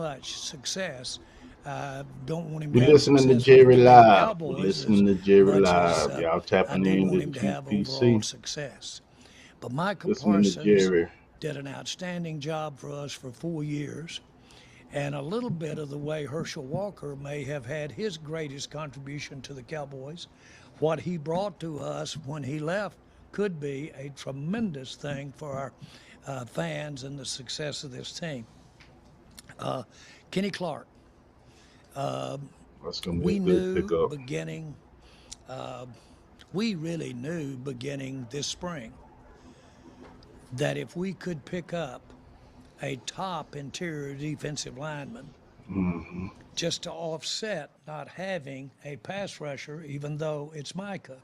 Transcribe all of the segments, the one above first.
much success. I don't want him to We have listening to success with Jerry the Cleveland Live. We Cowboys as listening to Jerry much as Live. Y'all I tapping do in want to him to have overall GPC. success. But Michael Listening to Parsons Jerry. did an outstanding job for us for 4 years. And a little bit of the way Herschel Walker may have had his greatest contribution to the Cowboys, what he brought to us when he left could be a tremendous thing for our fans and the success of this team. Uh, Kenny Clark, That's gonna be a we good knew pickup. beginning, uh, we really knew beginning this spring that if we could pick up a top interior defensive lineman Hmm. just to offset not having a pass rusher, even though it's Micah.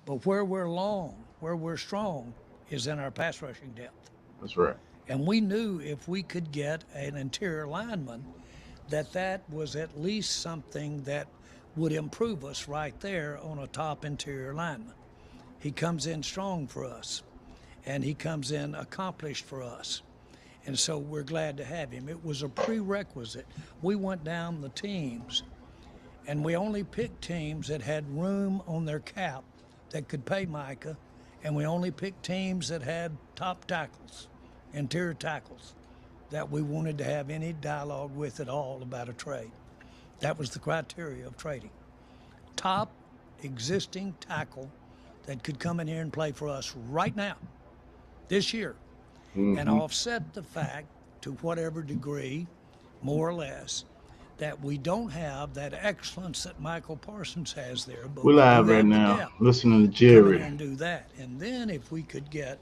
But where we're long, where we're strong, is in our pass rushing depth. That's right. And we knew if we could get an interior lineman, that that was at least something that would improve us right there on a top interior lineman. He comes in strong for us, and he comes in accomplished for us. And so we're glad to have him. It was a prerequisite. We went down the teams, and we only picked teams that had room on their cap that could pay Micah, and we only picked teams that had top tackles, interior tackles, that we wanted to have any dialogue with at all about a trade. That was the criteria of trading. Top existing tackle that could come in here and play for us right now, this year, and Hmm. offset the fact to whatever degree, more or less, that we don't have that excellence that Michael Parsons has there, but We we do live right have the now. depth Listening to to come in there Jerry. and do that. And then if we could get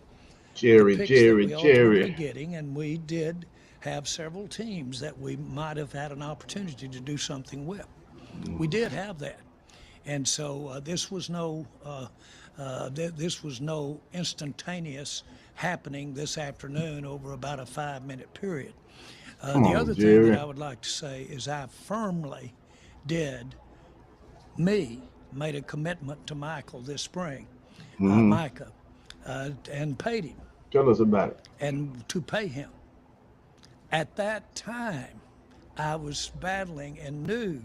the Jerry, picks that Jerry, we ultimately Jerry. getting, and we did have several teams that we might have had an opportunity to do something with. We did have that. And so this was no instantaneous happening this afternoon over about a 5-minute period. Come The on, other thing that Jerry. I would like to say is I firmly did, me, made a commitment to Michael this spring, Hmm. Micah, and paid him, Tell us about it. and to pay him. At that time, I was battling and knew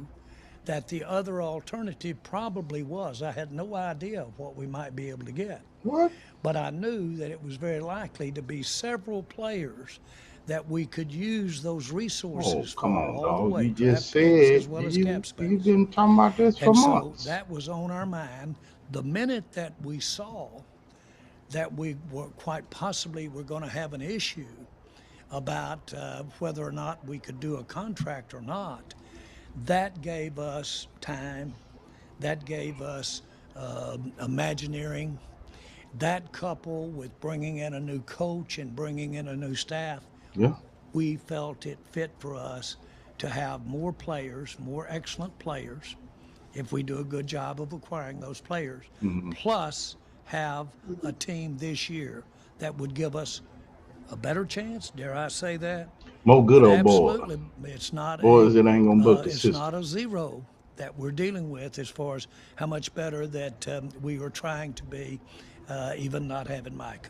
that the other alternative probably was. I had no idea of what we might be able to get, What? but I knew that it was very likely to be several players that we could use those Oh, resources come for on, all the dog. You way, just draft picks said as well as you cap you've space. been talking about this for And so months. that was on our mind. The minute that we saw that we were quite possibly were going to have an issue about whether or not we could do a contract or not, that gave us time, that gave us imagineering, that coupled with bringing in a new coach and bringing in a new staff, Yeah. we felt it fit for us to have more players, more excellent players, if we do a good job of acquiring those players, Hmm. plus have a team this year that would give us a better chance, dare I say that? More good But old boy. absolutely, Boys that ain't gonna buck the it's system. not a zero that we're dealing with as far as how much better that we were trying to be, even not having Mike.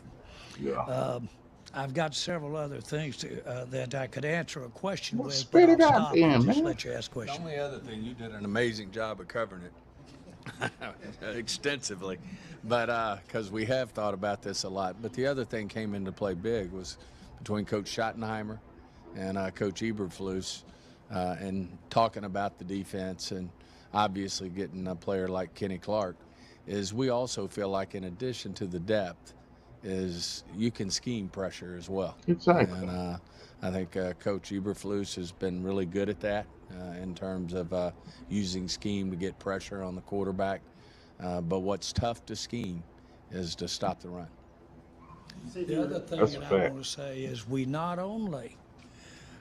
Yeah. I've got several other things that I could answer a question Well, with, but spit I'll it out stop and then, just man. let you ask The questions. only other thing, you did an amazing job of covering it extensively, but because we have thought about this a lot. But the other thing came into play big was between Coach Schottenheimer and Coach Eberflus, and talking about the defense and obviously getting a player like Kenny Clark. Is we also feel like in addition to the depth, is you can scheme pressure as well, Exactly. and I think Coach Eberflus has been really good at that in terms of using scheme to get pressure on the quarterback. But what's tough to scheme is to stop the run. The other thing That's a that I fact. want to say is we not only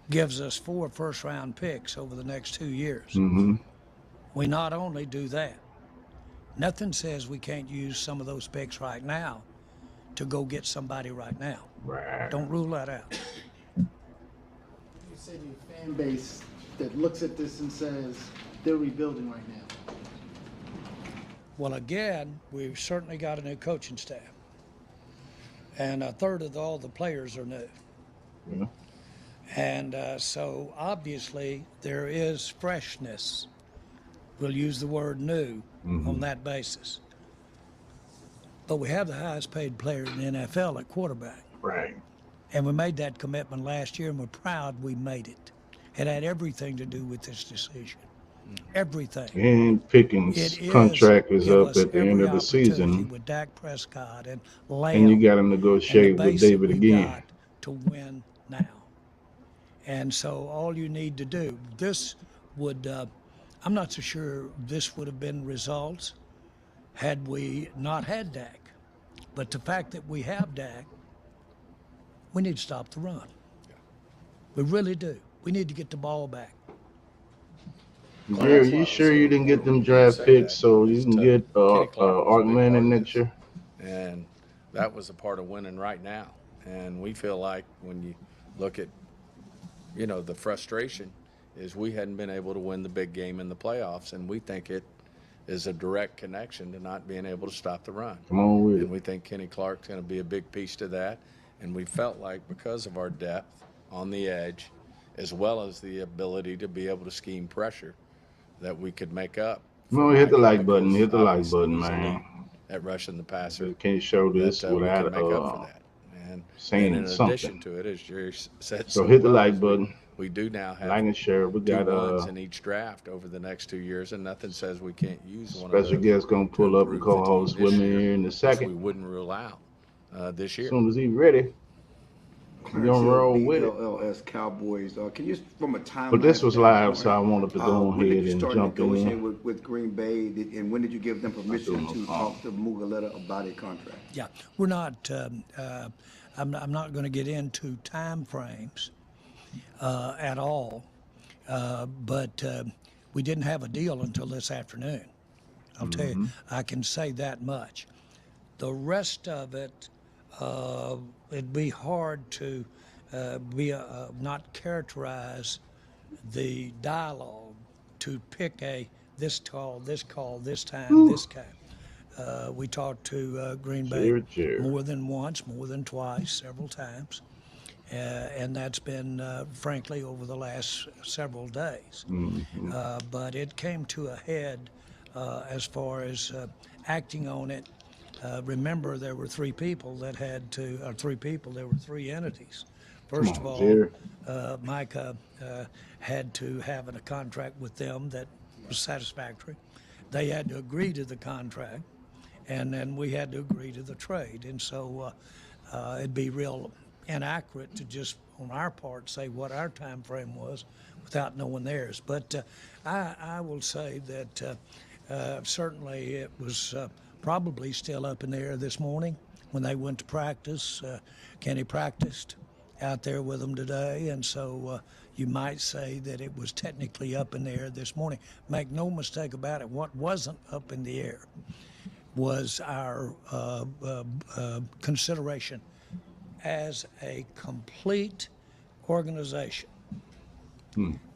gives us 4 first-round picks over the next 2 years, Hmm. we not only do that, nothing says we can't use some of those picks right now to go get somebody right now. Right. Don't rule that out. You said your fan base that looks at this and says they're rebuilding right now. Well, again, we've certainly got a new coaching staff, and a third of all the players are new. Yeah. And so obviously there is freshness. We'll use the word new on that basis. But we have the highest paid player in the NFL at quarterback. Right. And we made that commitment last year, and we're proud we made it. It had everything to do with this decision. Everything. And Pickens' It is contract is give up us at the end every of the opportunity season, with Dak Prescott and and you Lamb got to and the negotiate with base that David we've again. got to win now. And so all you need to do, this would, I'm not so sure this would have been results had we not had Dak. But the fact that we have Dak, we need to stop the run. We really do. We need to get the ball back. Gary, you sure you didn't get them draft picks so you can get Kenny Clark was a Art big Manning part of next this. year? And that was a part of winning right now. And we feel like when you look at, the frustration is we hadn't been able to win the big game in the playoffs, and we think it is a direct connection to not being able to stop the run. Come on with And it. we think Kenny Clark's going to be a big piece to that. And we felt like because of our depth on the edge, as well as the ability to be able to scheme pressure, that we could make up. No, hit the Micah, like button. because Hit the like obviously button, he's elite man. at rushing the passer. You can't show this That we without can make up for that. And saying in something. addition to it, as Jerry said, So hit the well, like is button. we do now have Like and share. We two got ones in each draft over the next 2 years, and nothing says we can't use one of special those guest gonna to pull up and improve the team co-host this with me year, here in a which we second. wouldn't rule out this As year. soon as he's ready, we're gonna roll with it. LLS Cowboys. Can you, from a timeline But this was live, standpoint, so I wanted to go when did ahead you and start jump negotiating in. with Green Bay, and when did you give them permission no to phone. talk to Mugaleta about a contract? Yeah, we're not. I'm not going to get into time frames at all, but we didn't have a deal until this afternoon. I'll tell you, I can say that much. The rest of it, it'd be hard to not characterize the dialogue to pick this call, this time, this time. We talked to Green Bay Cheer. more than once, more than twice, several times. And that's been, frankly, over the last several days. But it came to a head as far as acting on it. Remember, there were three entities. First of all, Jerry. Micah had to have a contract with them that was satisfactory. They had to agree to the contract, and then we had to agree to the trade. And so it'd be real inaccurate to just, on our part, say what our time frame was without knowing theirs. But I will say that certainly it was probably still up in the air this morning when they went to practice. Kenny practiced out there with them today, and so you might say that it was technically up in the air this morning. Make no mistake about it, what wasn't up in the air was our consideration as a complete organization,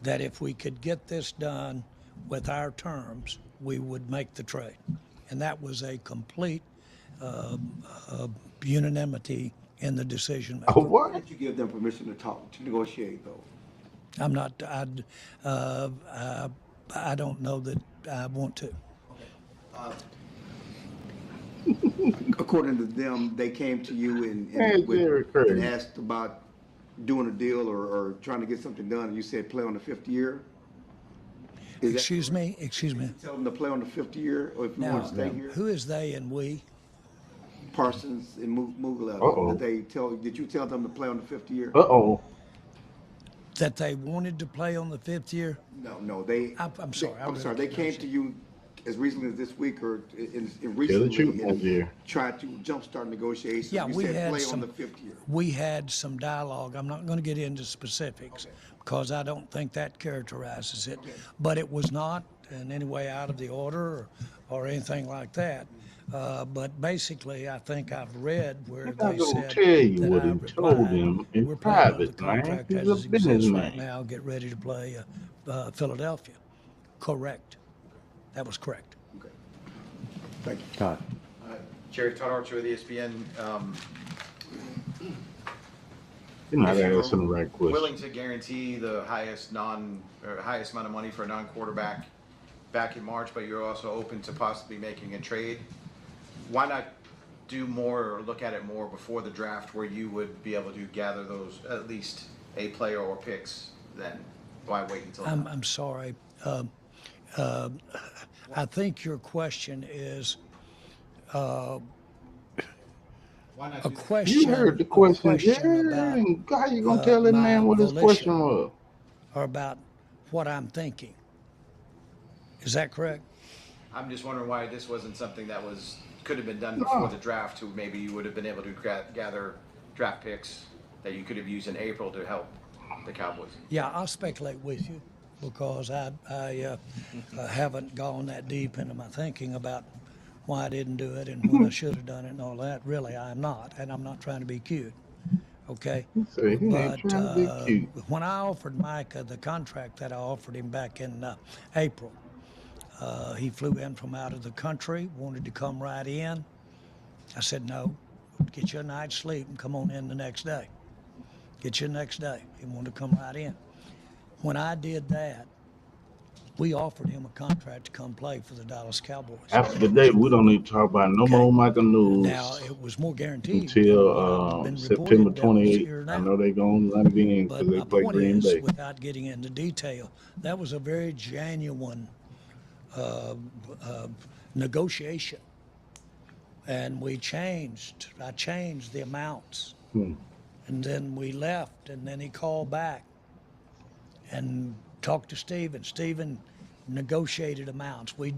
that if we could get this done with our terms, we would make the trade. And that was a complete unanimity in the decision making. Oh, what? Did you give them permission to talk, to negotiate, though? I'm not, I don't know that I want to. According to them, they came to you Hey, Jerry Curry. and asked about doing a deal or trying to get something done, and you said play on the fifth year? Excuse me. Tell them to play on the fifth year, or if you Now, want to stay here? who is they and we? Parsons and Mugaleta. Uh-oh. Did you tell them to play on the fifth year? Uh-oh. That they wanted to play on the fifth year? No, I'm sorry. I'm sorry. They came to you as recently as this week or in Tell the recently truth, my and dear. tried to jumpstart negotiations. Yeah, you we said had play some. on the fifth year. We had some dialogue. I'm not going to get into specifics because I don't think that characterizes it. But it was not in any way out of the order or anything like that. But basically, I think I've read where I'm they not gonna said tell you that what I he told replied, him in we're playing under private, man. contract He's as a it exists right businessman. now. Get ready to play Philadelphia. Correct. That was correct. Okay. Thank you. Todd. Jerry, Todd Archer with ESPN. You're not if you asking the were right question. willing to guarantee the highest highest amount of money for a non-quarterback back in March, but you're also open to possibly making a trade, why not do more or look at it more before the draft, where you would be able to gather those at least a player or picks then? Why wait until now? I'm sorry. I think your question is Why not a do that? question. You heard the A question, question Jerry. about And how you gonna tell that my man what his question volition was? or about what I'm thinking. Is that correct? I'm just wondering why this wasn't something that could have been done No. before the draft, to maybe you would have been able to gather draft picks that you could have used in April to help the Cowboys. Yeah, I'll speculate with you because I haven't gone that deep into my thinking about why I didn't do it and when I should have done it and all that. Really, I'm not, and I'm not trying to be cute. Okay, He said he ain't but trying to be cute. when I offered Micah the contract that I offered him back in April, he flew in from out of the country, wanted to come right in. I said, no, get you a night's sleep and come on in the next day. Get you the next day. He wanted to come right in. When I did that, we offered him a contract to come play for the Dallas Cowboys. After the day, we don't need to talk about no more Michael News Now, it was more guaranteed until been September reported that was 28th. here I now. know they're going to run again But because they my play point Green is, Bay. without getting into detail, that was a very genuine negotiation. And I changed the amounts. And then we left, and then he called back and talked to Steven. Steven negotiated amounts. We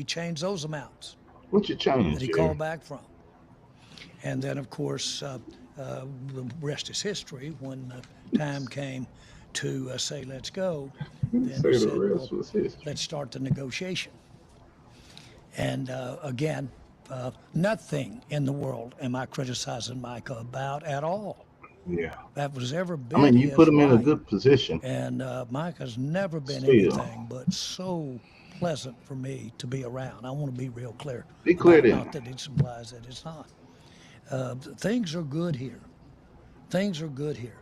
changed those amounts What you that changed, he Jerry? called back from. And then, of course, the rest is history. When the time came to say, let's go, then Say he the said, rest well, was history. let's start the negotiation. And again, nothing in the world am I criticizing Micah about at all. Yeah. That was ever I been mean, you his put him in a right. good position. And Micah's never been Still. anything but so pleasant for me to be around. I want to be real clear. Be clear then. Not that it implies that it's not. Things are good here. Things are good here.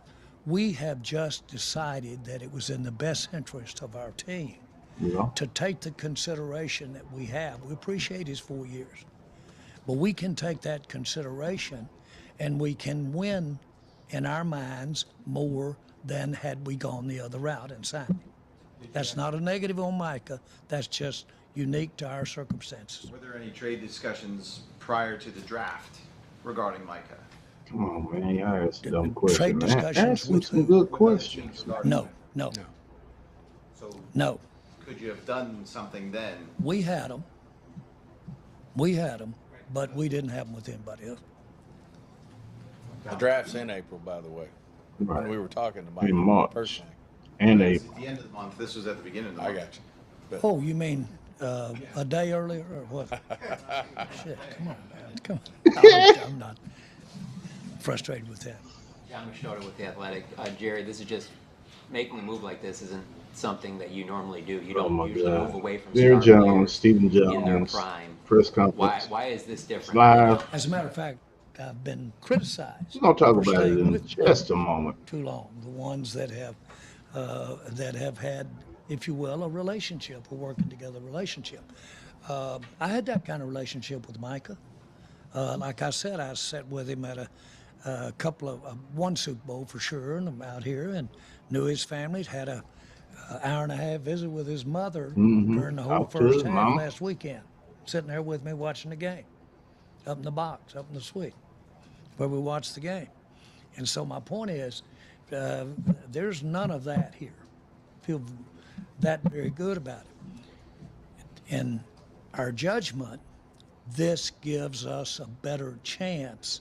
We have just decided that it was in the best interest of our team Yeah. to take the consideration that we have. We appreciate his 4 years, but we can take that consideration and we can win in our minds more than had we gone the other route and signed him. That's not a negative on Micah. That's just unique to our circumstances. Were there any trade discussions prior to the draft regarding Micah? Come on, man. Y'all ask a dumb question. Trade Man. discussions Ask him with some who? good With other questions. teams regarding No, him? no, So no. could you have done something then? We had them. We had them, but we didn't have them with anybody else. The draft's in April, by the way. Right. When we were talking to In Mike March. personally. And This is April. at the end of the month. This was at the beginning of the I month. got you. But Oh, you mean a day earlier or what? Shit, come on, man. Come on. I'm not frustrated with that. John Machota with The Athletic. Jerry, this is just making a move like this isn't something that you normally do. You Oh don't my usually God. move away from Jerry star Jones, players Stephen in their Jones, prime. press Why conference. why is this different? Live. As a matter of fact, I've been criticized We're going to talk for about it staying in with just a moment. too long. The ones that have had, if you will, a relationship, a working together relationship. I had that kind of relationship with Micah. Like I said, I sat with him at a couple of one Super Bowl for sure, and I'm out here and knew his family. Had a hour and a half visit with his mother during the whole Talk to first his half mama. last weekend, sitting there with me watching the game, up in the box, up in the suite, where we watched the game. And so my point is, there's none of that here. Feel that very good about it. In our judgment, this gives us a better chance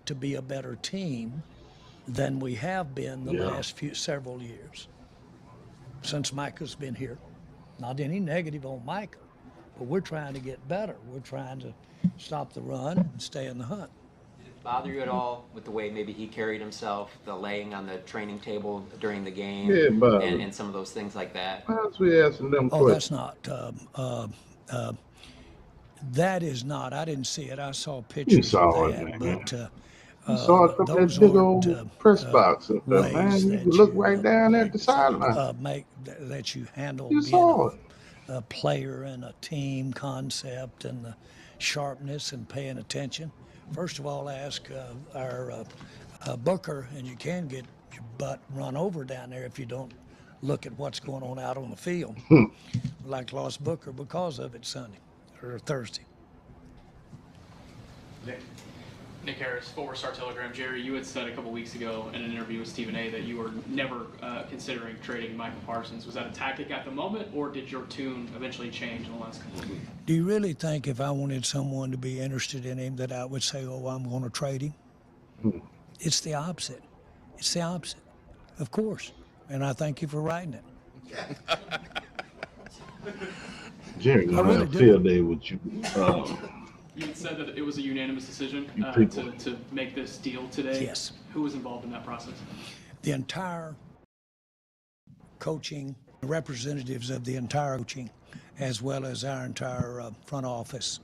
to be a better team than we have been the last several years since Micah's been here. Not any negative on Micah, but we're trying to get better. We're trying to stop the run and stay in the hunt. Did it bother you at all with the way maybe he carried himself, the laying on the training table during the game, Yeah, it bothered me. and some of those things like that? As we asking them Oh, questions. that's not. That is not. I didn't see it. I saw pictures saw of it, that, man. but You saw it from those that big aren't old press box up there, ways man. You could that look you right down at the sideline. that you handle You being saw it. a player and a team concept and the sharpness and paying attention. First of all, ask our Booker, and you can get your butt run over down there if you don't look at what's going on out on the field. Like lost Booker because of it Sunday or Thursday. Nick Harris, former Star Telegram. Jerry, you had said a couple weeks ago in an interview with Stephen A. that you were never considering trading Michael Parsons. Was that a tactic at the moment, or did your tune eventually change in the last couple of weeks? Do you really think if I wanted someone to be interested in him that I would say, oh, I'm going to trade him? It's the opposite. It's the opposite, of course. And I thank you for writing it. Jerry gonna really have a do. field day with you. You had said that it was a unanimous decision people. to make this deal today. Yes. Who was involved in that process? The entire coaching, representatives of the entire coaching, as well as our entire front office,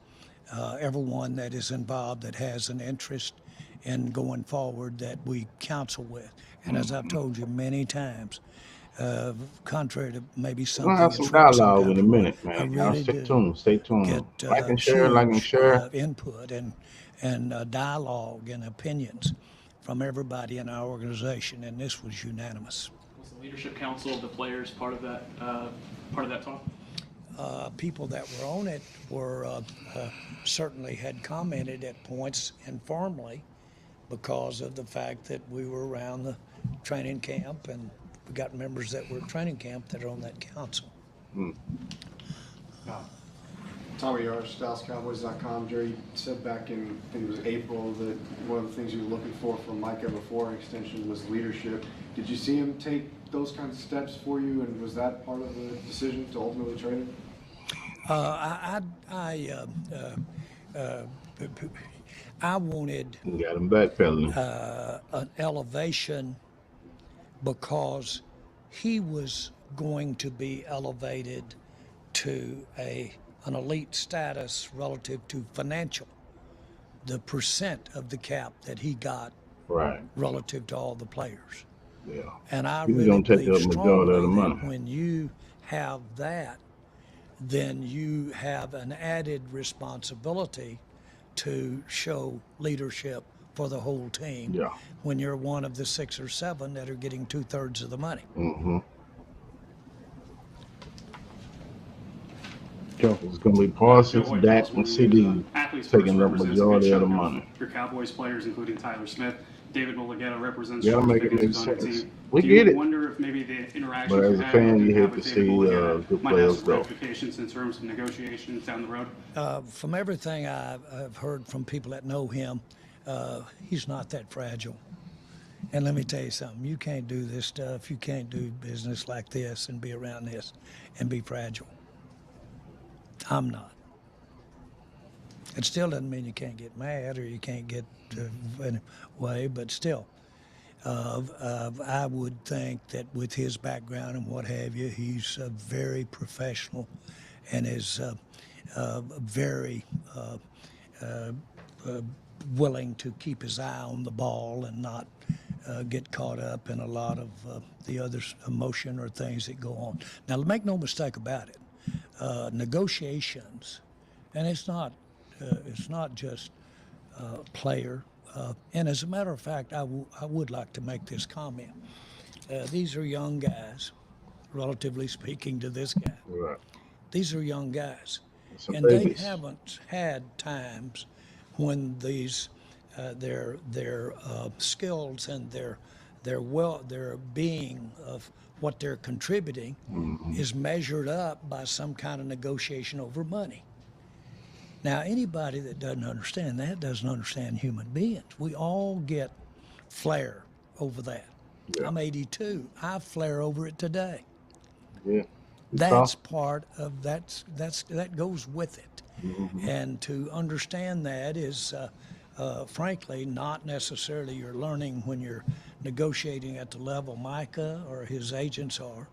everyone that is involved that has an interest in going forward that we counsel with. And as I've told you many times, contrary to maybe something We'll have some that's dialogue some in a kind of minute, way, I man. Y'all really stay do tuned. Stay tuned. get Like and share, like and huge, share. input and dialogue and opinions from everybody in our organization, and this was unanimous. Was the leadership council of the players part of that talk? People that were on it were certainly had commented at points informally because of the fact that we were around the training camp, and we got members that were at training camp that are on that council. Tommy Yards, DallasCowboys.com. Jerry said back in, I think it was April, that one of the things you were looking for from Micah before an extension was leadership. Did you see him take those kinds of steps for you, and was that part of the decision to ultimately trade him? I wanted We got him backpedaling. an elevation because he was going to be elevated to an elite status relative to financial, the percent of the cap that he got Right. relative to all the players. Yeah. And I He's really gonna take believe the majority of the strongly money. that when you have that, then you have an added responsibility to show leadership for the whole team. Yeah. When you're one of the 6 or 7 that are getting 2/3 of the money. Mm-hmm. It's gonna be Parsons, Dak, and CD taking the majority of the money. Your Cowboys players, including Tyler Smith, David Mulligetta represents Gotta George make it Pickens, make who's on the sense. team. We Do get you it. wonder if maybe the interactions But as you a had fan, with you him hate with to David see Mulligetta good might have players some go. ramifications in terms of negotiations down the road? From everything I've heard from people that know him, he's not that fragile. And let me tell you something, you can't do this stuff, you can't do business like this and be around this and be fragile. I'm not. It still doesn't mean you can't get mad or you can't get away, but still, I would think that with his background and what have you, he's very professional and is very willing to keep his eye on the ball and not get caught up in a lot of the other emotion or things that go on. Now, make no mistake about it. Negotiations, and it's not just player. And as a matter of fact, I would like to make this comment. These are young guys, relatively speaking to this guy. Right. These are young guys. Some And babies. they haven't had times when these their skills and their being of what they're contributing is measured up by some kind of negotiation over money. Now, anybody that doesn't understand that doesn't understand human beings. We all get flair over that. Yeah. I'm 82. I flare over it today. Yeah. That's part of that goes with it. Mm-hmm. And to understand that is, frankly, not necessarily you're learning when you're negotiating at the level Micah or his agents are,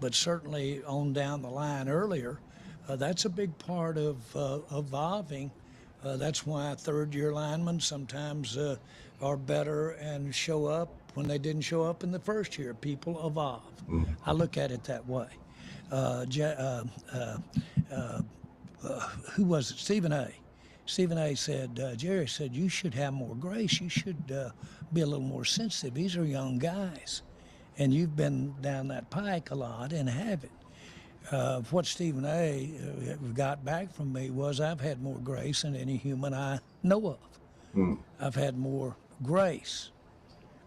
but certainly on down the line earlier, that's a big part of evolving That's why third-year linemen sometimes are better and show up when they didn't show up in the first year. People evolve. I look at it that way. Who was it? Stephen A. Stephen A. said, Jerry said, you should have more grace. You should be a little more sensitive. These are young guys, and you've been down that pike a lot and have it. What Stephen A. Got back from me was I've had more grace than any human I know of. I've had more grace.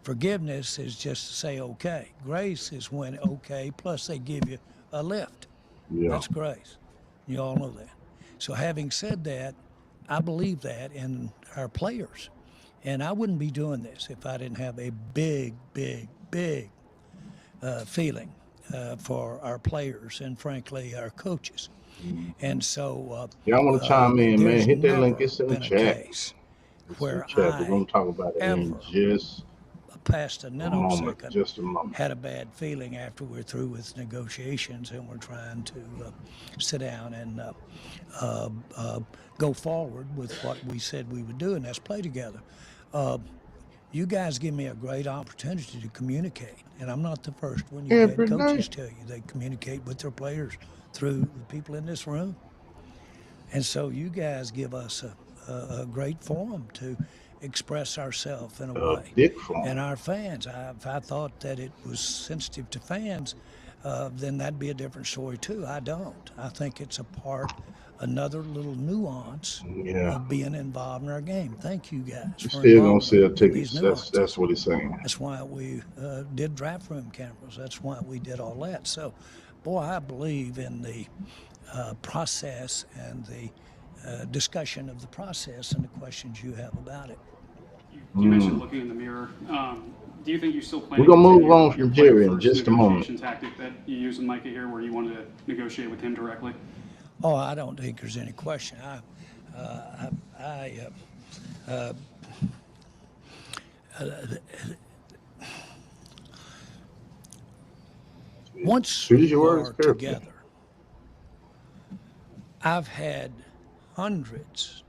Forgiveness is just to say okay. Grace is when okay, plus they give you a lift. Yeah. That's grace. You all know that. So having said that, I believe that in our players. And I wouldn't be doing this if I didn't have a big feeling for our players and, frankly, our coaches. And so Y'all want to chime in, man? there's Hit that never link. It's in the been a chat. case It's in the where chat. We're I going to talk about it in ever just past a a nanosecond moment. Just a moment. had a bad feeling after we're through with negotiations and we're trying to sit down and go forward with what we said we would do, and that's play together. You guys give me a great opportunity to communicate, and I'm not the first one. You've had Every coaches day. tell you they communicate with their players through the people in this room. And so you guys give us a great forum to express ourselves in a way. Big forum. And our fans, if I thought that it was sensitive to fans, then that'd be a different story too. I don't. I think it's another little nuance of being involved in our game. Thank you guys You're for still gonna involvement sell in tickets. these nuances. That's what he's saying. That's why we did draft room cameras. That's why we did all that. So, boy, I believe in the process and the discussion of the process and the questions you have about it. You mentioned looking in the mirror. Do you think you still plan We're to gonna move continue on your from Jerry in first just a moment. negotiation tactic that you used with Micah here, where you wanted to negotiate with him directly? Oh, I don't think there's any question. Once we are together, I've had hundreds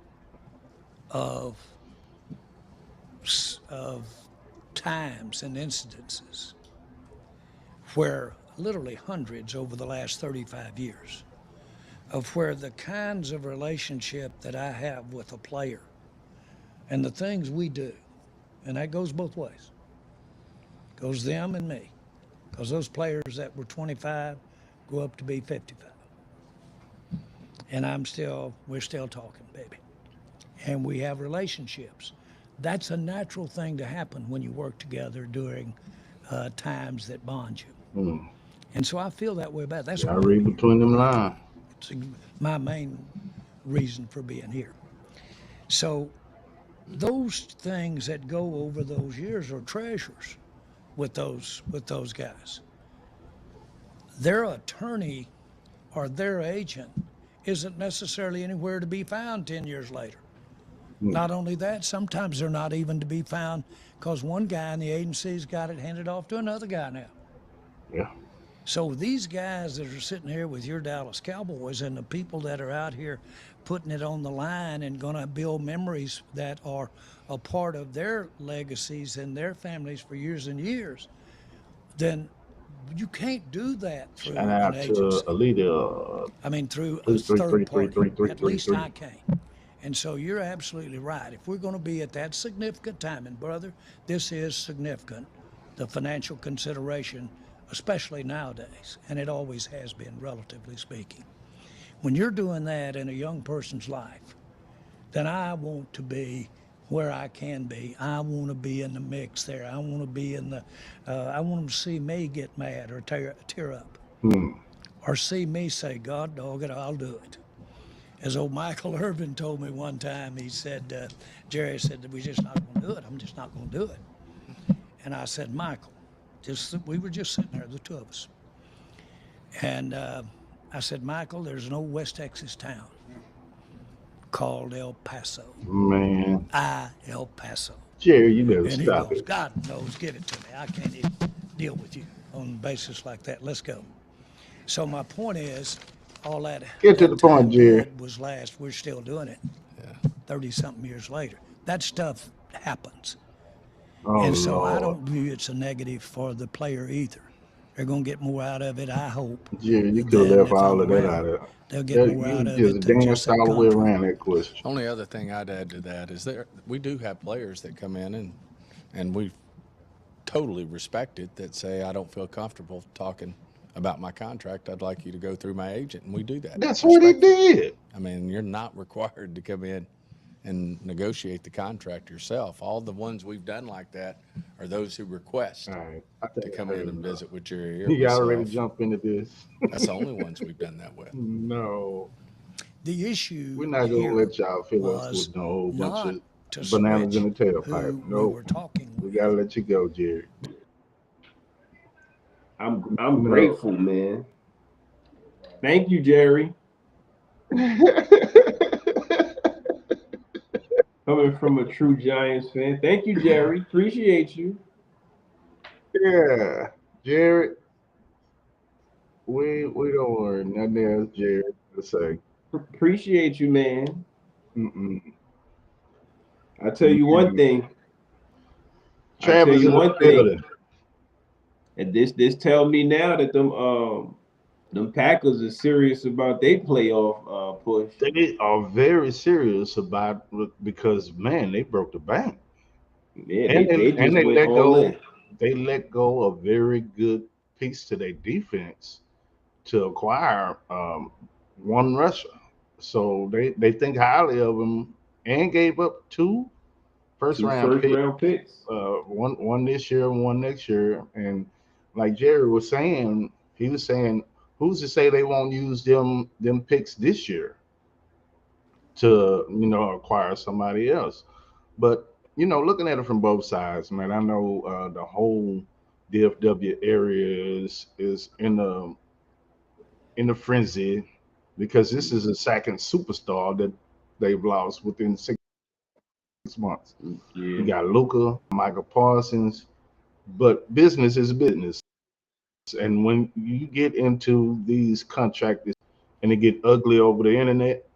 of times and incidences where, literally hundreds over the last 35 years, of where the kinds of relationship that I have with a player and the things we do, and that goes both ways, goes them and me, because those players that were 25 grew up to be 55. And we're still talking, baby. And we have relationships. That's a natural thing to happen when you work together during times that bond you. And so I feel that way about it. That's I read between them lines. It's my main reason for being here. So those things that go over those years are treasures with those guys. Their attorney or their agent isn't necessarily anywhere to be found 10 years later. Not only that, sometimes they're not even to be found because one guy in the agency's got it handed off to another guy now. Yeah. So these guys that are sitting here with your Dallas Cowboys and the people that are out here putting it on the line and going to build memories that are a part of their legacies and their families for years and years, then you can't do that through Shout out an agency. to Alita. I mean, through a third party. At least I can't. And so you're absolutely right. If we're going to be at that significant time, and brother, this is significant, the financial consideration, especially nowadays, and it always has been, relatively speaking. When you're doing that in a young person's life, then I want to be where I can be. I want to be in the mix there. I want to be in the, I want them to see me get mad or tear up. Or see me say, God dog it, I'll do it. As old Michael Irvin told me one time, he said, Jerry said that we're just not going to do it. I'm just not going to do it. And I said, Michael, we were just sitting there, the two of us. And I said, Michael, there's an old West Texas town called El Paso. Man. El Paso. Jerry, you better and stop goes, it. God knows, give it to me. I can't even deal with you on a basis like that. Let's go. So my point is, all that Get to the point, Jerry. was last. We're still doing it. Yeah. 30-something years later. That stuff happens. Oh, And so I Lord. don't view it's a negative for the player either. They're going to get more out of it, I hope, Jerry, you could have than left if I'm all of that around. out of it. They'll get more out You of it just than just danced that all the way contract. around that question. Only other thing I'd add to that is we do have players that come in and we totally respect it that say, I don't feel comfortable talking about my contract. I'd like you to go through my agent, and we do that. That's what he did. I mean, you're not required to come in and negotiate the contract yourself. All the ones we've done like that are those who request All right. to come in and visit with Jerry or You got ready to myself. jump into this. That's the only ones we've done that with. No. The issue We're not going to let y'all fill us was with no whole bunch not of to bananas in the switch tailpipe. who we No. were talking We with. got to let you go, Jerry. I'm No. grateful, man. Thank you, Jerry. Coming from a true Giants fan. Thank you, Jerry. Appreciate you. Yeah. Jerry, we don't worry. Nothing else, Jerry, to say. Appreciate you, man. Mm-mm. I tell you one thing. Travis in the building. And this tell me now that them Packers are serious about their playoff push. They are very serious about it because, man, they broke the bank. Yeah, they just went let all go. in. They let go a very good piece to their defense to acquire one rusher. So they think highly of him and gave up two first round picks. One this year and one next year. And like Jerry was saying, he was saying, who's to say they won't use them picks this year to acquire somebody else? But looking at it from both sides, man, I know the whole DFW area is in the frenzy because this is a second superstar that they've lost within 6 months. Yeah. You got Luka, Michael Parsons, but business is business. And when you get into these contracts and they get ugly over the internet,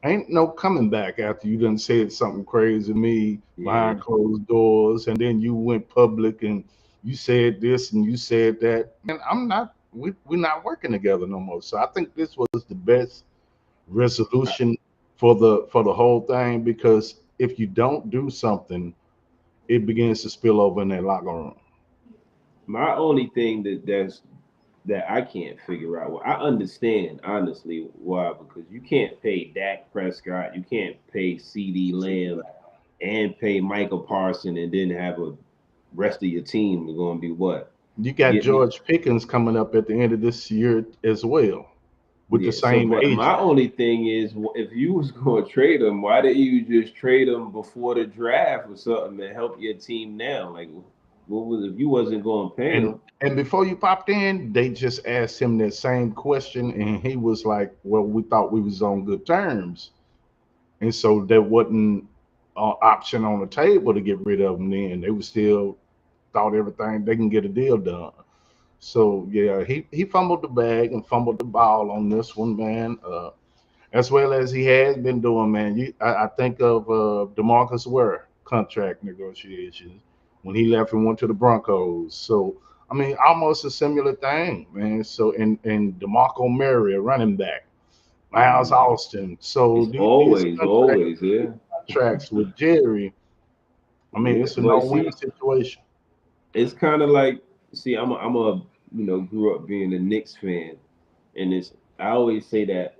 ain't no coming back after you done said something crazy to me behind closed doors, and then you went public and you said this and you said that. And we're not working together no more. So I think this was the best resolution for the whole thing, because if you don't do something, it begins to spill over in that locker room. My only thing that I can't figure out. Well, I understand honestly why, because you can't pay Dak Prescott, you can't pay CD Lamb, and pay Michael Parsons, and then have a rest of your team is going to be what? You got George Pickens coming up at the end of this year as well, with the same agent. My only thing is, if you was going to trade him, why didn't you just trade him before the draft or something to help your team now? Like, what was if you wasn't going to pay him? And before you popped in, they just asked him that same question, and he was like, "Well, we thought we was on good terms," and so there wasn't an option on the table to get rid of him. Then they was still thought everything they can get a deal done. So yeah, he fumbled the bag and fumbled the ball on this one, man. As well as he has been doing, man. I think of DeMarcus Ware contract negotiations when he left and went to the Broncos. So I mean, almost a similar thing, man. So and DeMarco Murray, a running back, Miles Austin. So always, yeah. Contracts with Jerry. I mean, it's a no-win situation. It's kind of like, see, I'm a grew up being a Knicks fan, and I always say that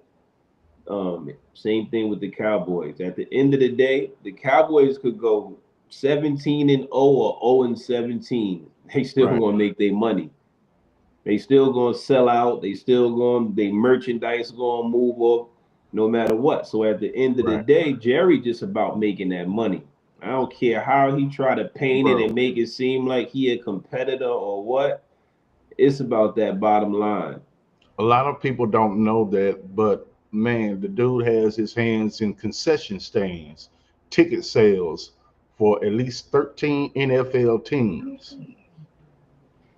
same thing with the Cowboys. At the end of the day, the Cowboys could go 17-0 or 0-17. They still gonna make their money. They still gonna sell out. They merchandise gonna move up no matter what. So at the end of the day, Jerry just about making that money. I don't care how he try to paint it and make it seem like he a competitor or what. It's about that bottom line. A lot of people don't know that, but man, the dude has his hands in concession stands, ticket sales for at least 13 NFL teams.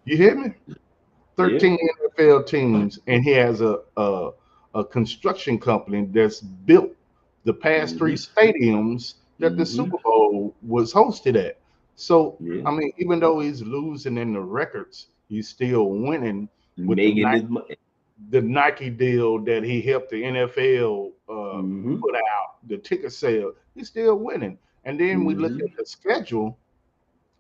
You hear me? 13 NFL teams, and he has a construction company that's built the past three stadiums that the Super Bowl was hosted at. So, I mean, even though he's losing in the records, he's still winning with the Nike deal that he helped the NFL put out, the ticket sale. He's still winning. And then we look at the schedule.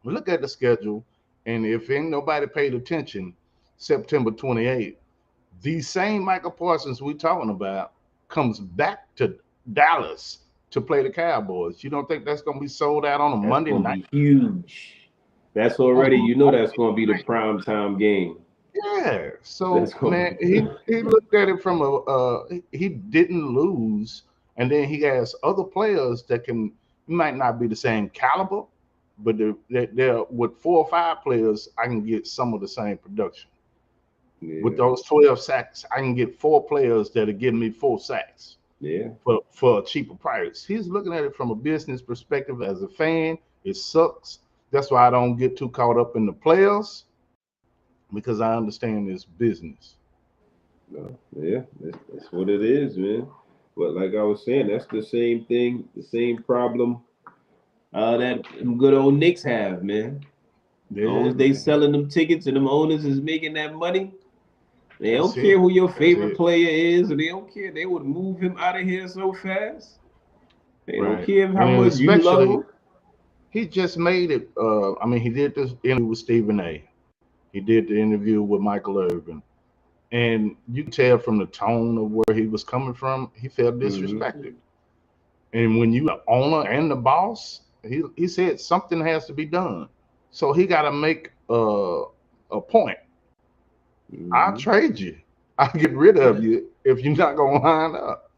We look at the schedule, and if ain't nobody paid attention, September 28th, the same Michael Parsons we talking about comes back to Dallas to play the Cowboys. You don't think that's going to be sold out on a Monday night? Be huge. That's already, that's going to be the prime time game. Yeah. So man, he looked at it from he didn't lose, and then he has other players that might not be the same caliber, but they're with 4 or 5 players, I can get some of the same production. Yeah. With those 12 sacks, I can get 4 players that'll give me 4 sacks. Yeah. For a cheaper price. He's looking at it from a business perspective. As a fan, it sucks. That's why I don't get too caught up in the players, because I understand this business. Yeah, that's what it is, man. But like I was saying, that's the same thing, the same problem that them good old Knicks have, man. As long as they selling them tickets and them owners is making that money, they don't care who your favorite player is, and they don't care. They would move him out of here so fast. They don't care how much you love him. He just made it. I mean, he did this interview with Stephen A. He did the interview with Michael Irvin. And you can tell from the tone of where he was coming from, he felt disrespected. And when you the owner and the boss, he said something has to be done. So he got to make a point. I'll trade you. I'll get rid of you if you're not going to line up.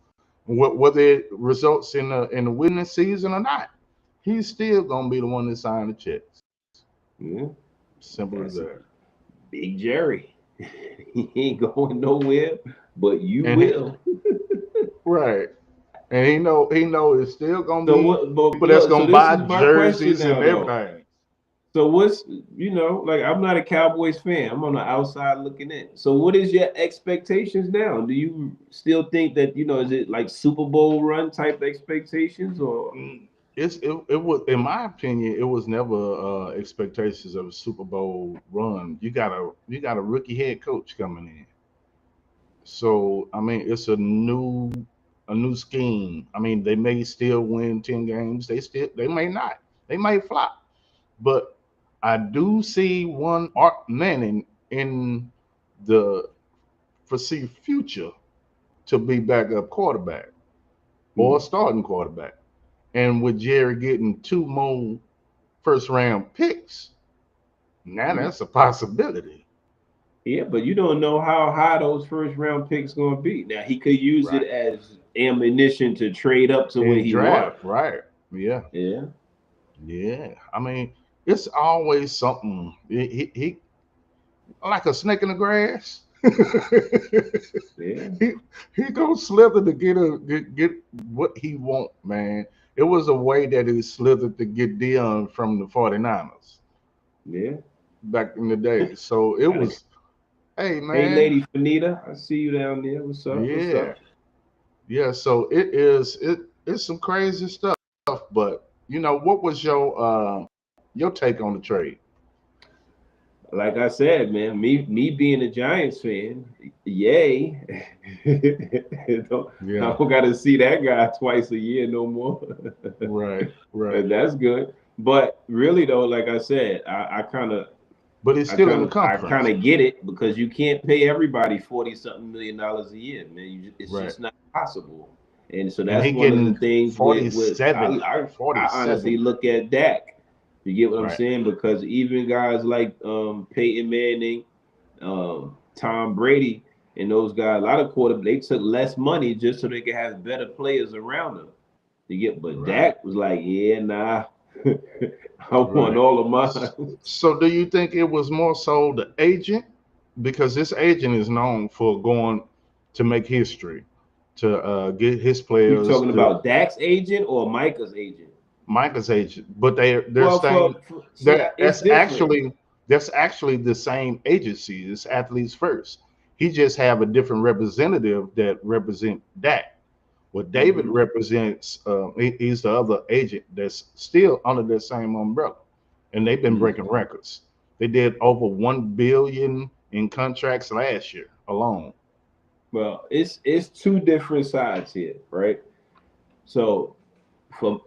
Whether it results in the winning season or not, he's still going to be the one that signed the checks. Yeah. Simple as that. Big Jerry. He ain't going nowhere, but you will. Right. And he know it's still going to be people that's going to buy jerseys and everything. So what's, like, I'm not a Cowboys fan. I'm on the outside looking in. So what is your expectations now? Do you still think that, is it like Super Bowl run type expectations, or? It was, in my opinion, it was never expectations of a Super Bowl run. You got a rookie head coach coming in. So, I mean, it's a new scheme. I mean, they may still win 10 games. They may not. They may flop. But I do see one Art Manning in the foreseeable future to be backup quarterback or starting quarterback. And with Jerry getting 2 more first-round picks, now that's a possibility. Yeah, but you don't know how high those first-round picks going to be. Now, he could use it as ammunition to trade up to where he wants. Right. Yeah. Yeah. Yeah. I mean, it's always something. He like a snake in the grass. Yeah. He gonna slither to get what he want, man. It was a way that he slithered to get Dion from the 49ers. Yeah. Back in the day. So it was, hey man. Hey Lady Fanita, I see you down there. What's up? Yeah. What's up? Yeah, so it's some crazy stuff. But what was your take on the trade? Like I said, man, me being a Giants fan, yay. I don't got to see that guy twice a year no more. Right. And that's good. But really, though, like I said, I kind of. But it's still in the conference. I kind of get it, because you can't pay everybody $40-something million a year, man. It's just not possible. And so that's one of the things. 47. I honestly look at Dak. You get what I'm saying? Because even guys like Peyton Manning, Tom Brady, and those guys, a lot of quarterbacks, they took less money just so they could have better players around them. But Dak was like, yeah, nah, I want all of mine. So do you think it was more so the agent? Because this agent is known for going to make history, to get his players. You talking about Dak's agent or Micah's agent? Micah's agent, but they're saying that's actually the same agency. It's Athletes First. He just have a different representative that represent Dak. What David represents, he's the other agent that's still under that same umbrella, and they've been breaking records. They did over 1 billion in contracts last year alone. Well, it's two different sides here, right? So, from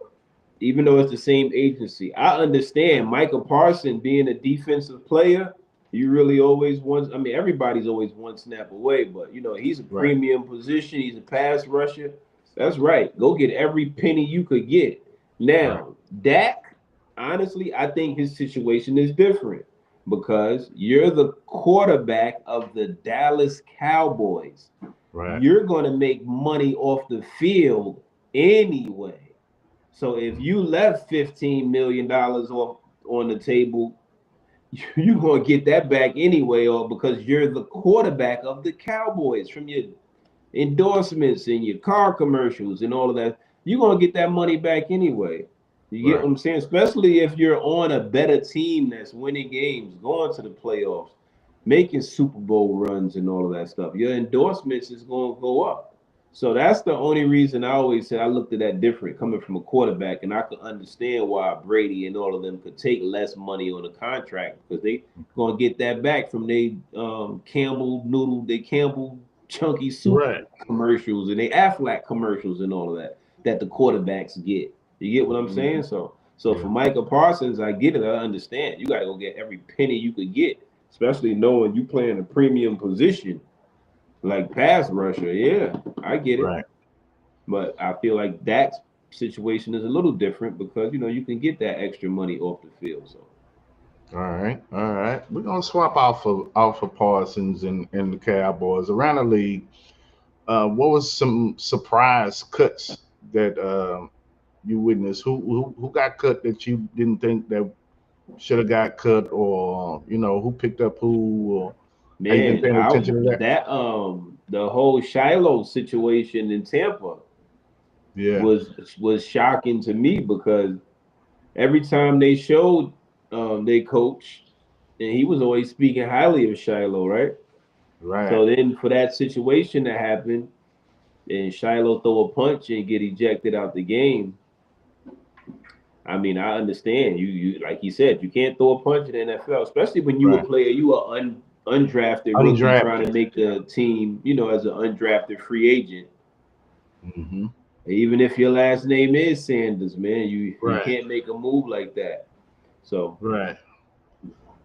even though it's the same agency, I understand Michael Parsons being a defensive player. You really always want. I mean, everybody's always one snap away, but he's a Right. premium position. He's a pass rusher. That's right. Go get every penny you could get. Now, Dak, honestly, I think his situation is different because you're the quarterback of the Dallas Cowboys. Right. You're going to make money off the field anyway. So if you left $15 million off on the table, you're going to get that back anyway, or because you're the quarterback of the Cowboys from your endorsements and your car commercials and all of that. You're going to get that money back anyway. You get what I'm saying? Especially if you're on a better team that's winning games, going to the playoffs, making Super Bowl runs and all of that stuff. Your endorsements is going to go up. So that's the only reason I always said I looked at that different coming from a quarterback, and I could understand why Brady and all of them could take less money on a contract because they gonna get that back from they Campbell chunky soup commercials and they Aflac commercials and all of that the quarterbacks get. You get what I'm saying? So for Michael Parsons, I get it. I understand. You gotta go get every penny you could get, especially knowing you playing a premium position. Like pass rusher, yeah, I get it. Right. But I feel like Dak's situation is a little different because you can get that extra money off the field. So All right. We're gonna swap off of Parsons and the Cowboys around the league. What was some surprise cuts that you witnessed? Who got cut that you didn't think that should have got cut, or who picked up who? Or have you been man, paying attention to that? the whole Shiloh situation in Tampa Yeah. was shocking to me because every time they showed their coach, and he was always speaking highly of Shiloh, right? Right. So then for that situation to happen, and Shiloh throw a punch and get ejected out the game. I mean, I understand you like he said, you can't throw a punch in the NFL, especially when you a player, you are undrafted rookie trying to make the team, as an undrafted free agent. Mm-hmm. Even if your last name is Sanders, man, you can't make a move like that. So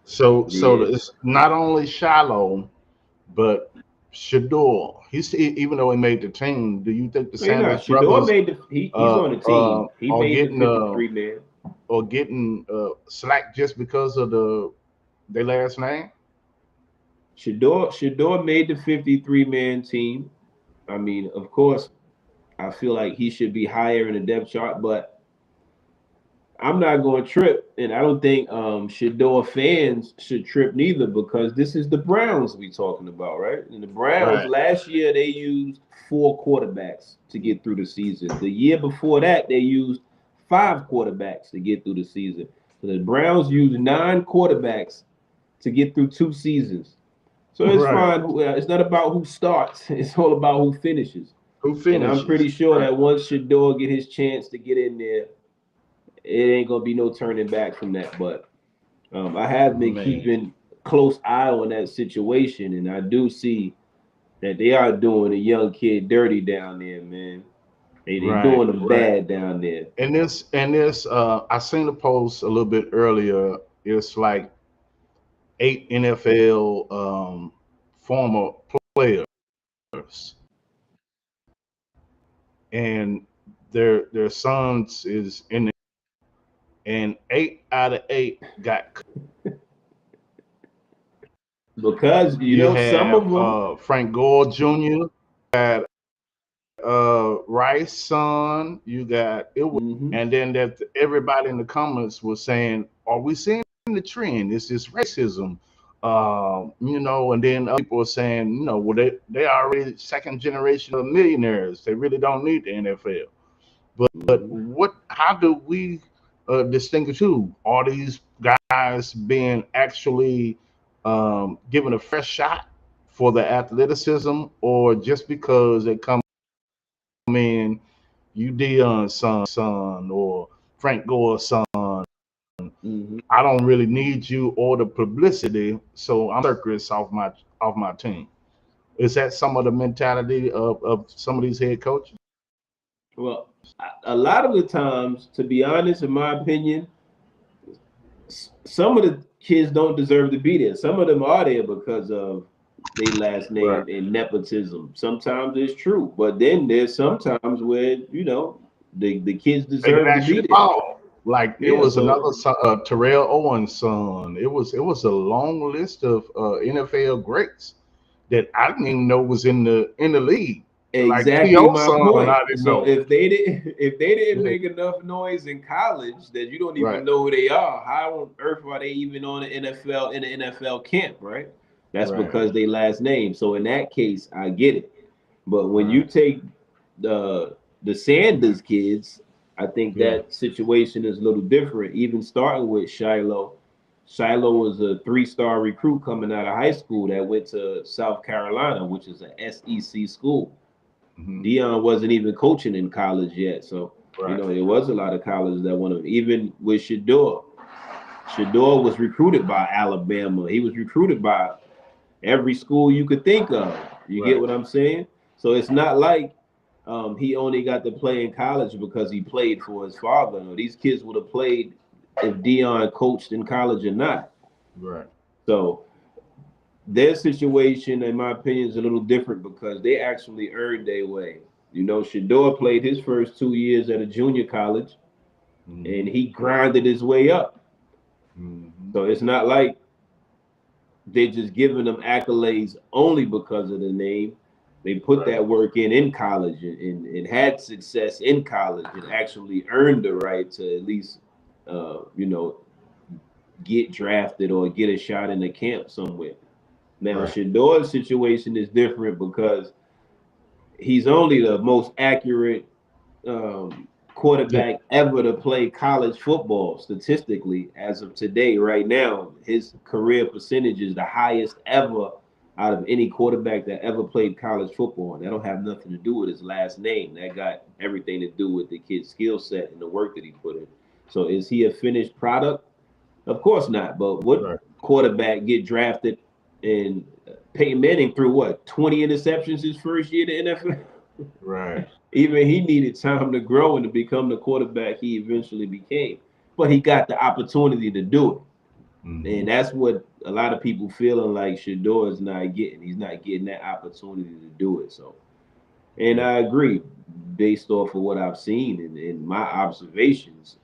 So it's not only Shiloh, but Shador. Even though he made the team, do you think the Sanders Shador brothers made he's on the team. He are made getting the 53 man. Or getting slack just because of their last name? Shador made the 53-man team. I mean, of course, I feel like he should be higher in the depth chart, but I'm not going to trip, and I don't think Shador fans should trip neither because this is the Browns we talking about, right? And the Browns last year they used 4 quarterbacks to get through the season. The year before that they used 5 quarterbacks to get through the season. So the Browns used 9 quarterbacks to get through 2 seasons. So it's fine. It's not about who starts. It's all about who finishes. And I'm pretty sure that once Shador get his chance to get in there, it ain't gonna be no turning back from that. But I have been keeping close eye on that situation, and I do see that they are doing a young kid dirty down there, man. They doing them bad down there. And this I seen a post a little bit earlier. It's like 8 NFL former players, and their sons is in there, and 8 out of 8 got cut. Because you have, some of them Frank Gore Jr. got Rice son, you got it was, and then that everybody in the comments was saying, "Are we seeing the trend? Is this racism?" And then other people are saying, well, they are already second generation of millionaires. They really don't need the NFL. But how do we distinguish who are these guys being actually given a fresh shot for the athleticism, or just because they come in you Dion's son or Frank Gore's son. Mhm. I don't really need you or the publicity, so I'm circus off my team. Is that some of the mentality of some of these head coaches? Well, a lot of the times, to be honest, in my opinion, some of the kids don't deserve to be there. Some of them are there because of their last Right. name and nepotism. Sometimes it's true, but then there's sometimes where the kids They can deserve to be actually there. ball. Like it Yeah, was so another Terrell Owens' son. It was a long list of NFL greats that I didn't even know was in the league. Like exactly T.O. my son, point. I didn't So know. if they didn't Yeah. make enough noise in college that you don't even Right. know who they are, how on earth are they even on the NFL in the NFL camp, right? That's Right. because they last name. So in that case, I get it. But when you Right. take the Sanders kids, I think Yeah. that situation is a little different. Even starting with Shiloh. Shiloh was a 3-star recruit coming out of high school that went to South Carolina, which is an SEC school. Hmm. Dion wasn't even coaching in college yet, so Right. there was a lot of colleges that wanted him. Even with Shador, Shador was recruited by Alabama. He was recruited by every school you could think of. You get Right. what I'm saying? So it's not like he only got to play in college because he played for his father. No, these kids would have played if Dion coached in college or not. Right. So their situation, in my opinion, is a little different because they actually earned their way. Shador played his first 2 years at a junior college, and Hmm. he grinded his way up. Hmm. So it's not like they're just giving them accolades only because of the name. They put Right. that work in college and had success in college and actually earned the right to at least, uh, you know, get drafted or get a shot in the camp somewhere. Now, Right. Shador's situation is different because he's only the most accurate Yeah. quarterback ever to play college football statistically as of today. Right now, his career percentage is the highest ever out of any quarterback that ever played college football. And that don't have nothing to do with his last name. That got everything to do with the kid's skill set and the work that he put in. So is he a finished product? Of course not. But what Right. quarterback get drafted and Peyton Manning threw what 20 interceptions his first year in the NFL? Right. Even he needed time to grow and to become the quarterback he eventually became. But he got the opportunity to do it. Hmm. And that's what a lot of people feeling like Shador is not getting. He's not getting that opportunity to do it. So, and Yeah. I agree based off of what I've seen and my observations.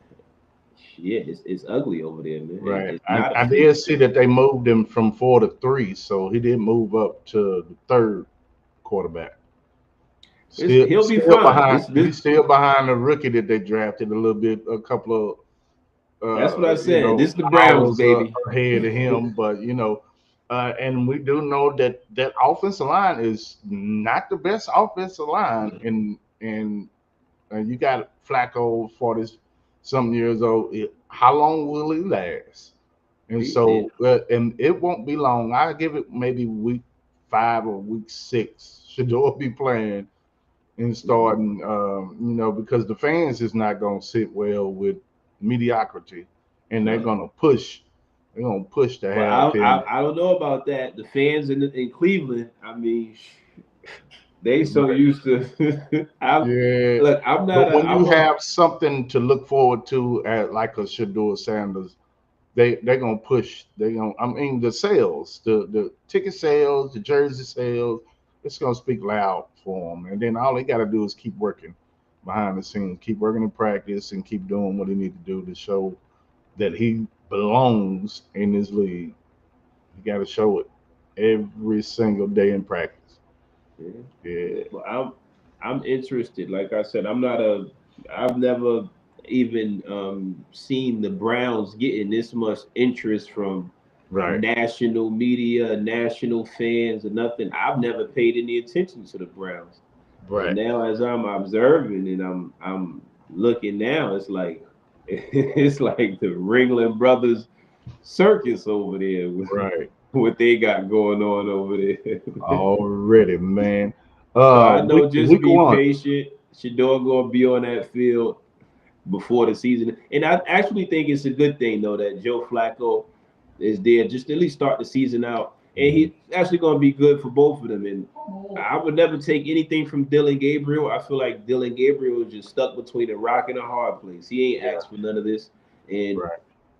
Yeah, it's ugly over there, man. Right. It's not a I fit. did see that they moved him from 4 to 3, so he did move up to the third quarterback. He'll be Still fine. behind. This He's still behind the rookie that they drafted a little bit, a couple of That's what I said. This is the Browns, hours baby. ahead of him. But and we do know that that offensive line is not the best offensive line, and you got Flacco, 40-something years old. How long will he last? And Yeah. so, and it won't be long. I give it maybe week 5 or week 6. Shador be playing and starting, because the fans is not going to sit well with mediocrity, and they're No. going to push. They're going to push to Well, have him. I don't know about that. The fans in Cleveland, I mean, they so Right. used to. I Yeah, look. I'm not but a. when I'm you a. have something to look forward to, at like a Shador Sanders, they're gonna push. I mean, the sales, the ticket sales, the jersey sales, it's gonna speak loud for them. And then all they gotta do is keep working behind the scenes, keep working in practice, and keep doing what they need to do to show that he belongs in this league. You got to show it every single day in practice. Yeah. Yeah. Well, I'm interested. Like I said, I'm not a. I've never even seen the Browns getting this much interest from Right. national media, national fans, or nothing. I've never paid any attention to the Browns. And Right. now as I'm observing and I'm looking now, it's like it's like the Ringling Brothers circus over there with Right. what they got going on over there. Already, man. So I know Week just week be one. patient, Shador gonna be on that field before the season. And I actually think it's a good thing though that Joe Flacco is there just to at least start the season out. And he's actually going to be good for both of them. And I would never take anything from Dylan Gabriel. I feel like Dylan Gabriel is just stuck between a rock and a hard place. He ain't asked for none of this. And,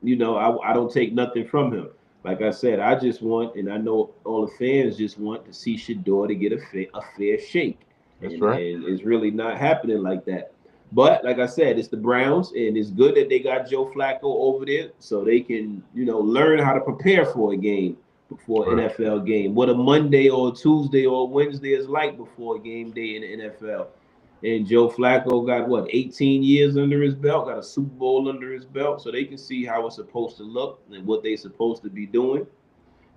you know, I don't take nothing from him. Like I said, I just want, and I know all the fans just want to see Shador to get a fair shake. That's and, right. And it's really not happening like that. But like I said, it's the Browns, and it's good that they got Joe Flacco over there so they can, you know, learn how to prepare for a game before an NFL game. What a Monday or a Tuesday or a Wednesday is like before a game day in the NFL. And Joe Flacco got what, 18 years under his belt, got a Super Bowl under his belt, so they can see how it's supposed to look and what they're supposed to be doing.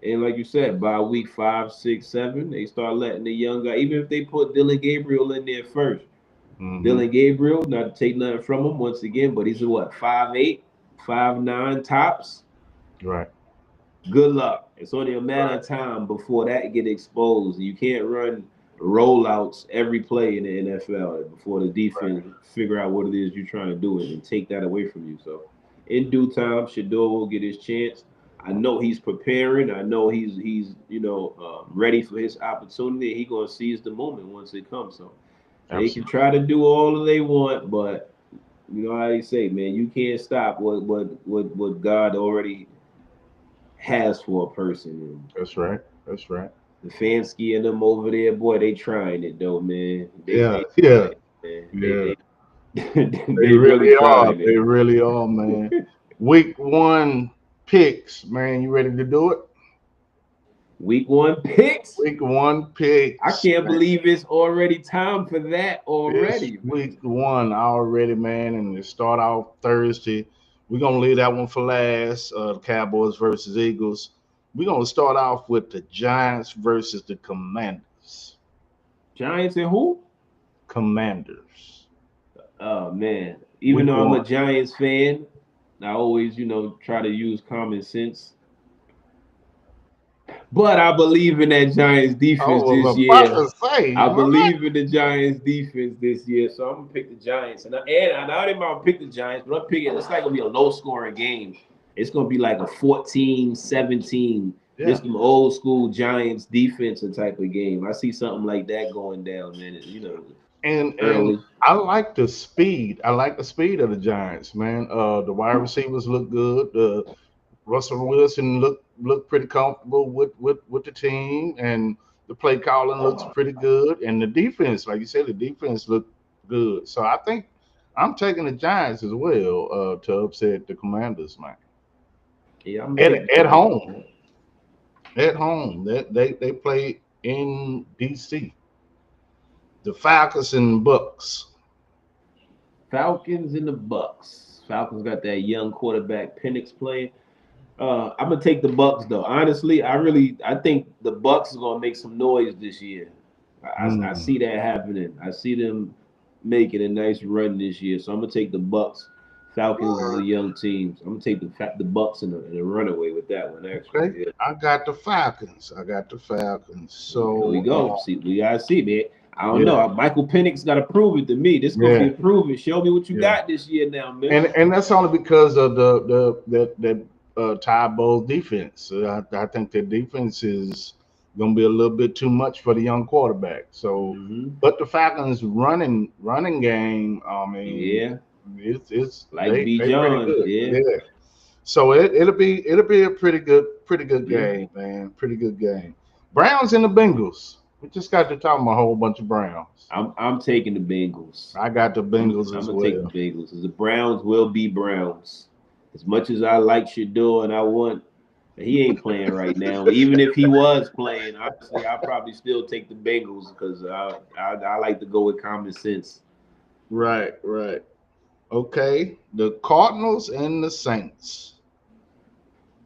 And like you said, by week 5, 6, 7, they start letting the young guy, even if they put Dylan Gabriel in there first. Dylan Gabriel, not to take nothing from him once again, but he's a what, 5'8", 5'9" tops. Right. Good luck. It's only a matter of time before that get exposed. You can't run rollouts every play in the NFL before the defense figure out what it is you're trying to do and take that away from you. So in due time, Shador will get his chance. I know he's preparing. I know he's you know, ready for his opportunity. He's gonna seize the moment once it comes. So they can try to do all they want, but you know how they say, man, you can't stop what God already has for a person. That's right. That's right. The Fansky and them over there, boy, they trying it though, man. They yeah. They really are. trying it. They really are, man. Week 1 picks, man. You ready to do it? Week 1 picks? Week 1 picks. I can't believe it's already time for that already. It's week 1 already, man, and it start off Thursday. We're gonna leave that one for last. Cowboys versus Eagles. We're gonna start off with the Giants versus the Commanders. Giants and who? Commanders. Oh man. Even though I'm a Giants fan, I always, you know, try to use common sense. But I believe in that Giants defense this year. I believe in the Giants defense this year, so I'm gonna pick the Giants. And I didn't want to pick the Giants, but I'm picking. It's not gonna be a low-scoring game. It's gonna be like a 14-17, just an old school Giants defensive type of game. I see something like that going down, man. You know, and I like the speed. I like the speed of the Giants, man. The wide receivers look good. Russell Wilson look pretty comfortable with the team, and the play calling looks pretty good, and the defense, like you said, the defense looked good. So I think I'm taking the Giants as well to upset the Commanders, man. Yeah, at home. At home, they play in DC. The Falcons and Bucks. Falcons and the Bucks. Falcons got that young quarterback Penix playing. I'm gonna take the Bucks though. Honestly, I think the Bucks are gonna make some noise this year. I see that happening. I see them making a nice run this year. So I'm gonna take the Bucks. Falcons are the young teams. I'm gonna take the Bucks in a runaway with that one. Actually, okay. I got the Falcons. So there we go. We gotta see, man. I don't know. Michael Penix got to prove it to me. This gonna be a prove it. Show me what you got this year now, man. And that's only because of the Ty Bowles defense. I think the defense is going to be a little bit too much for the young quarterback. So, but the Falcons' running game, I mean, it's like B. John, yeah. So it'll be a pretty good game, man. Pretty good game. Browns and the Bengals. We just got to talk about a whole bunch of Browns. I'm taking the Bengals. I got the Bengals as well. I'm gonna take the Bengals. The Browns will be Browns. As much as I like Shador and I want, he ain't playing right now. Even if he was playing, honestly, I'll probably still take the Bengals because I like to go with common sense. Right. Okay, the Cardinals and the Saints.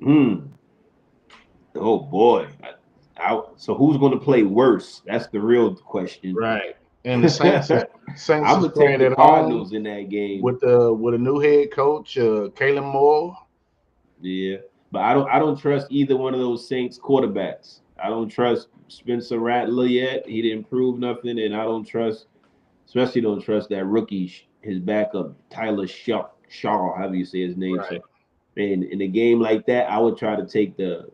Oh boy. So who's going to play worse? That's the real question. Right. And the Saints I'm gonna take the Cardinals in that game with a new head coach, Kalen Moore. Yeah, but I don't trust either one of those Saints quarterbacks. I don't trust Spencer Rattler yet. He didn't prove nothing, and I don't trust Especially don't trust that rookie, his backup Tyler Shaw, however you say his name. Right. So, in a game like that, I would try to take the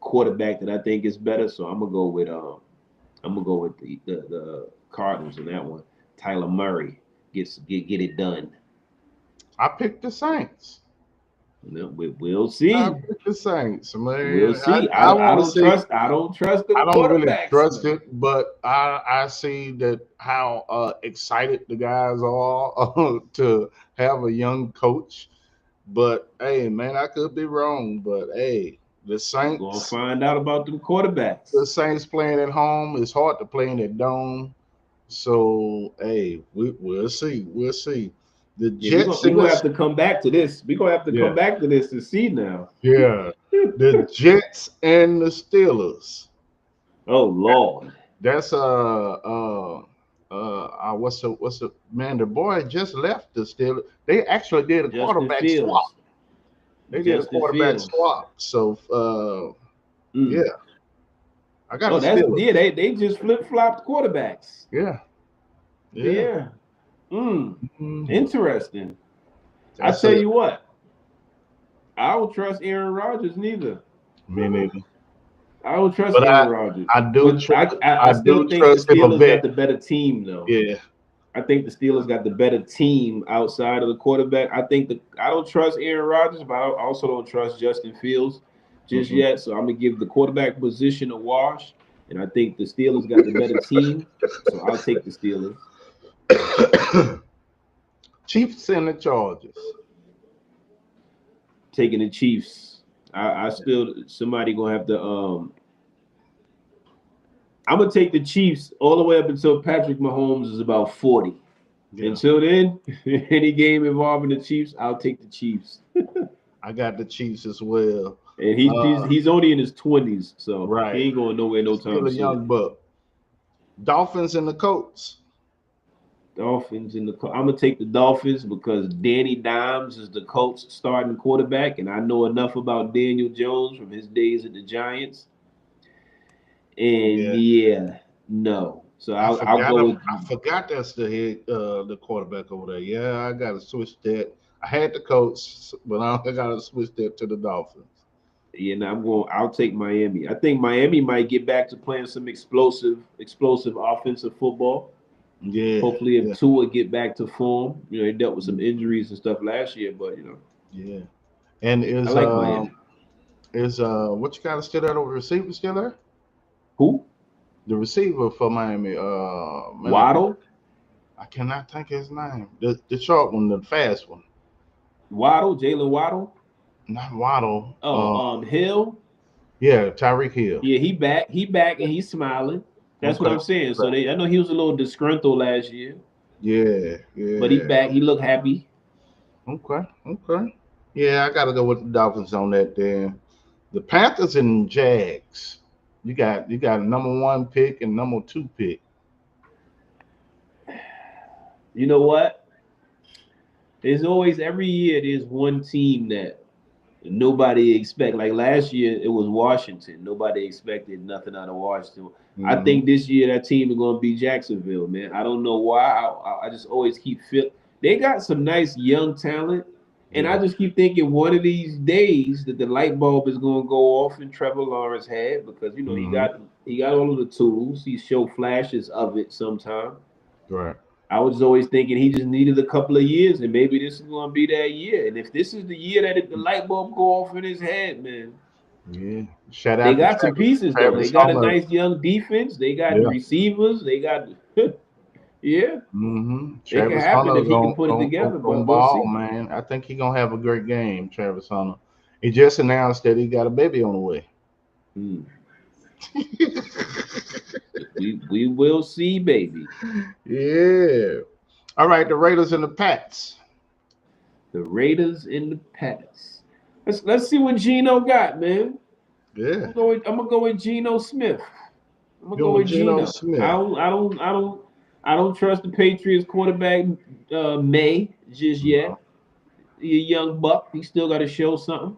quarterback that I think is better. So I'm gonna go with the Cardinals in that one. Tyler Murray get it done. I picked the Saints. We'll see. I picked the Saints, man. We'll see. I I want to don't see. trust. I don't trust the I don't really quarterbacks. trust it, but I see that how excited the guys are to have a young coach. But hey, man, I could be wrong. But hey, the We're gonna Saints, find out about them quarterbacks. the Saints playing at home. It's hard to play in a dome. So hey, we'll see. We'll see. The Yeah, Jets we're and gonna the have to come back to this. We're gonna have to yeah come back to this to see now. yeah the Jets and the Steelers. Oh Lord. That's what's the man? The boy just left the Steelers. They actually did a Justin quarterback swap. Fields. They did a Justin quarterback Fields. swap. So yeah, I got Oh, the that's Steelers. yeah. They just flip flopped quarterbacks. Yeah, yeah. Yeah. Mhm. Interesting. I That's tell it. you what, I don't trust Aaron Rodgers neither. Me neither. I don't trust But Aaron Rodgers. I do But trust. I I still do think the trust him a Steelers bit. got the better team though. Yeah. I think the Steelers got the better team outside of the quarterback. I don't trust Aaron Rodgers, but I also don't trust Justin Fields just Mhm. yet. So I'm gonna give the quarterback position a wash, and I think the Steelers got the better team. So I'll take the Steelers. Chiefs and the Chargers. Taking the Chiefs. I still somebody gonna have to I'm gonna take the Chiefs all the way up until Patrick Mahomes is about 40. Yeah. Until then, any game involving the Chiefs, I'll take the Chiefs. I got the Chiefs as well. And he's only in his 20s, so Right. he ain't going nowhere no Still time a young soon. buck. Dolphins and the Colts. Dolphins I'm gonna take the Dolphins because Danny Dimes is the Colts starting quarterback, and I know enough about Daniel Jones from his days at the Giants. And no. So I'll go with I forgot that's the head the quarterback over there. Yeah, I gotta switch that. I had the Colts, but I gotta switch that to the Dolphins. I'll take Miami. I think Miami might get back to playing some explosive offensive football. Yeah. Hopefully if Yeah. Tua get back to form. He dealt with some injuries and stuff last year, but Yeah. And I like Miami. What you got still there? The receiver still there? Who? The receiver for Miami. Waddle? I cannot think of his name. The short one, the fast one. Waddle, Jalen Waddle? Not Waddle. Hill? Yeah, Tyreek Hill. Yeah, he back and he's smiling. That's what Okay. I'm saying. So I know he was a little disgruntled last year. Yeah, yeah. But he back. He looked happy. Okay. Yeah, I gotta go with the Dolphins on that then. The Panthers and Jags. You got number 1 pick and number 2 pick. You know what? There's always every year there's one team that nobody expect. Like last year, it was Washington. Nobody expected nothing out of Washington. I think this year that team is going to be Jacksonville, man. I don't know why. I just always keep feeling they got some nice young talent, and I just keep thinking one of these days that the light bulb is going to go off in Trevor Lawrence's head because he got all of the tools. He showed flashes of it sometimes. Right. I was always thinking he just needed a couple of years, and maybe this is going to be that year. And if this is the year that the light bulb go off in his head, man. Yeah. Shout out. They got some pieces though. They got a nice young defense. They got receivers. They got yeah. Mm-hmm. It can happen if he can put it together. But we'll see. Man. I think he's gonna have a great game, Travis Hunter. He just announced that he got a baby on the way. We will see, baby. Yeah. All right, the Raiders and the Pats. The Raiders and the Pats. Let's see what Geno got, man. Yeah. I'm gonna go with Geno Smith. I'm gonna go with Geno Smith. I don't trust the Patriots quarterback May just yet. He's a young buck. He still got to show something.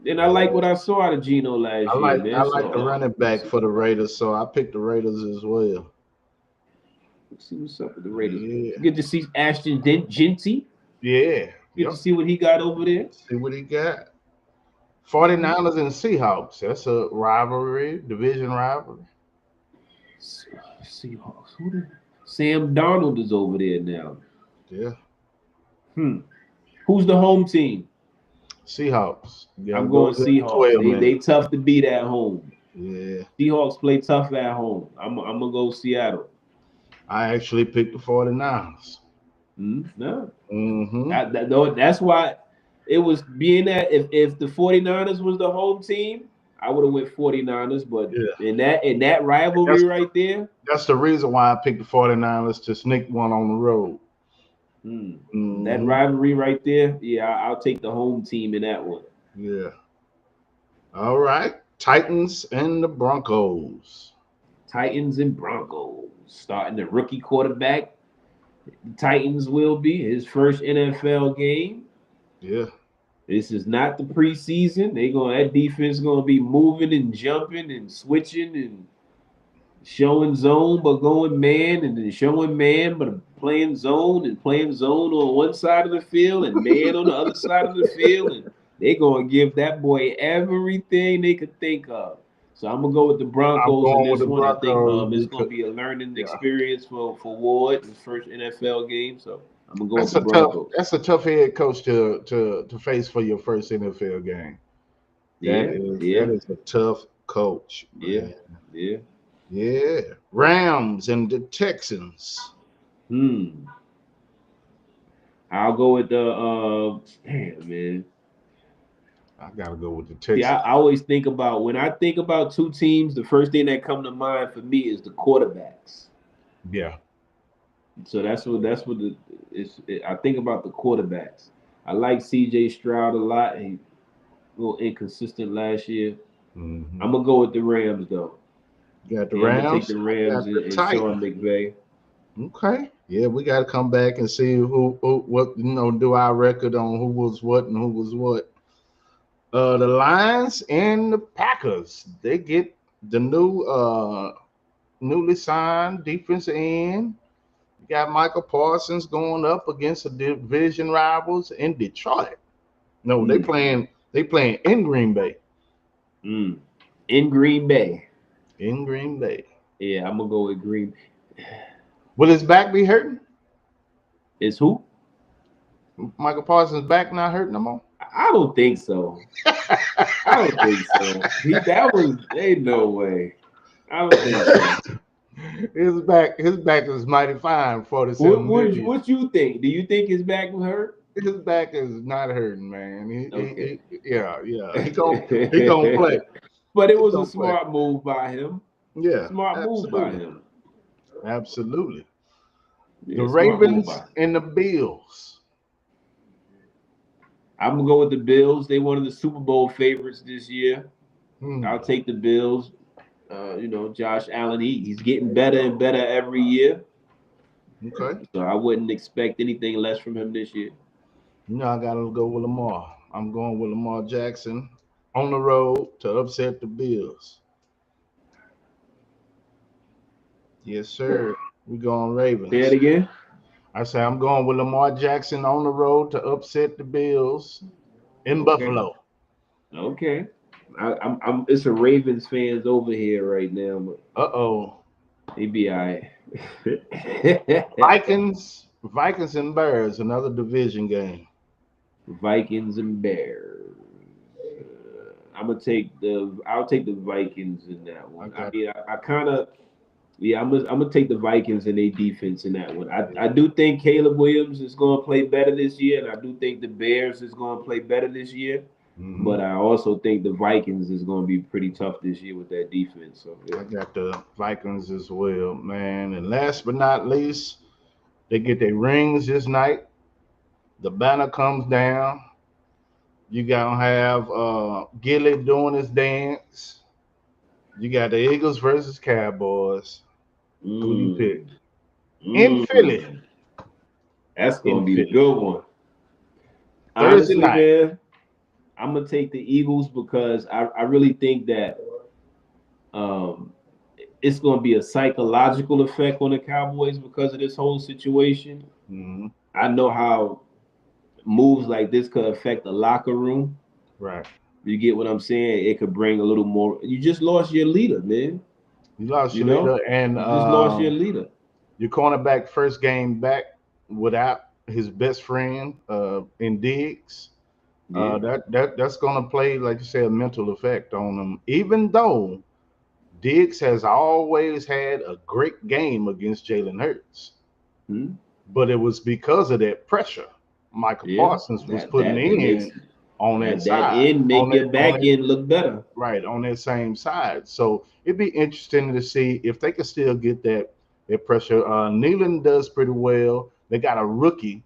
And I like what I saw out of Geno last year, man. I like the running back for the Raiders, so I picked the Raiders as well. Let's see what's up with the Raiders. Yeah. Good to see Ashton Genty. Yeah. Good to see what he got over there. See what he got. 49ers and Seahawks. That's a rivalry, division rivalry. Seahawks. Sam Darnold is over there now. Yeah. Who's the home team? Seahawks. I'm going Seahawks. They tough to beat at home. Yeah. Seahawks play tough at home. I'm gonna go Seattle. I actually picked the 49ers. No. Mm-hmm. That's why it was being that if the 49ers was the home team, I would have went 49ers. But in that rivalry right there. That's the reason why I picked the 49ers to sneak one on the road. That rivalry right there, yeah, I'll take the home team in that one. Yeah. All right. Titans and the Broncos. Titans and Broncos. Starting the rookie quarterback. The Titans will be his first NFL game. Yeah. This is not the preseason. That defense gonna be moving and jumping and switching and showing zone but going man and then showing man but playing zone and playing zone on one side of the field and man on the other side of the field, and they're gonna give that boy everything they could think of. So I'm gonna go with the Broncos in this one. I think it's gonna be a learning experience for Ward, his first NFL game. So I'm gonna go with the Broncos. That's a tough head coach to face for your first NFL game. That is a tough coach. Man. Yeah. Rams and the Texans. I'll go with the damn man. I gotta go with the Texans. Yeah, I always think about when I think about two teams, the first thing that come to mind for me is the quarterbacks. Yeah. So that's what I think about the quarterbacks. I like CJ Stroud a lot. He a little inconsistent last year. I'm gonna go with the Rams though. You got the Rams. I'm gonna take the Rams and Sean McVay. Okay. Yeah, we got to come back and see what do our record on who was what and who was what. The Lions and the Packers, they get the newly signed defensive end. You got Michael Parsons going up against the division rivals in Detroit. No, they playing in Green Bay. In Green Bay. In Green Bay. Yeah, I'm gonna go with Green. Will his back be hurting? Is who? Michael Parsons' back not hurting no more? I don't think so. I don't think so. Ain't no way. I don't think so. His back is mighty fine for the 7 years. What you think? Do you think his back will hurt? His back is not hurting, man. He gonna play. But it was a smart move by him. Yeah, smart move by him. Absolutely. Yeah, the Ravens and the Bills. I'm gonna go with the Bills. They one of the Super Bowl favorites this year. I'll take the Bills. Josh Allen, he's getting better and better every year. Okay. So I wouldn't expect anything less from him this year. I gotta go with Lamar. I'm going with Lamar Jackson on the road to upset the Bills. Yes, sir. We're going Ravens. Say it again. I say I'm going with Lamar Jackson on the road to upset the Bills in Buffalo. Okay. I'm it's a Ravens fans over here right now. They be all right. Vikings and Bears, another division game. Vikings and Bears. I'll take the Vikings in that one. I'm gonna take the Vikings and their defense in that one. I do think Caleb Williams is gonna play better this year, and I do think the Bears is gonna play better this year. But I also think the Vikings is gonna be pretty tough this year with that defense. So I got the Vikings as well, man. And last but not least, they get their rings this night. The banner comes down. You gotta have Gilly doing his dance. You got the Eagles versus Cowboys. Who you pick? In Philly. That's gonna be the good one. Thursday night. Man, I'm gonna take the Eagles because I really think that it's going to be a psychological effect on the Cowboys because of this whole situation. Mm-hmm. I know how moves like this could affect the locker room. Right. You get what I'm saying? It could bring a little more. You just lost your leader, man. You lost You your leader, know, and you just lost your leader. your cornerback first game back without his best friend in Diggs. Yeah. That's gonna play, like you say, a mental effect on him. Even though Diggs has always had a great game against Jalen Hurts, Hmm? but it was because of that pressure Michael Yeah. Parsons was That putting that makes in on that that side, end make your on back that end look better. right on that same side. So it'd be interesting to see if they can still get that pressure. Nealon does pretty well. They got a rookie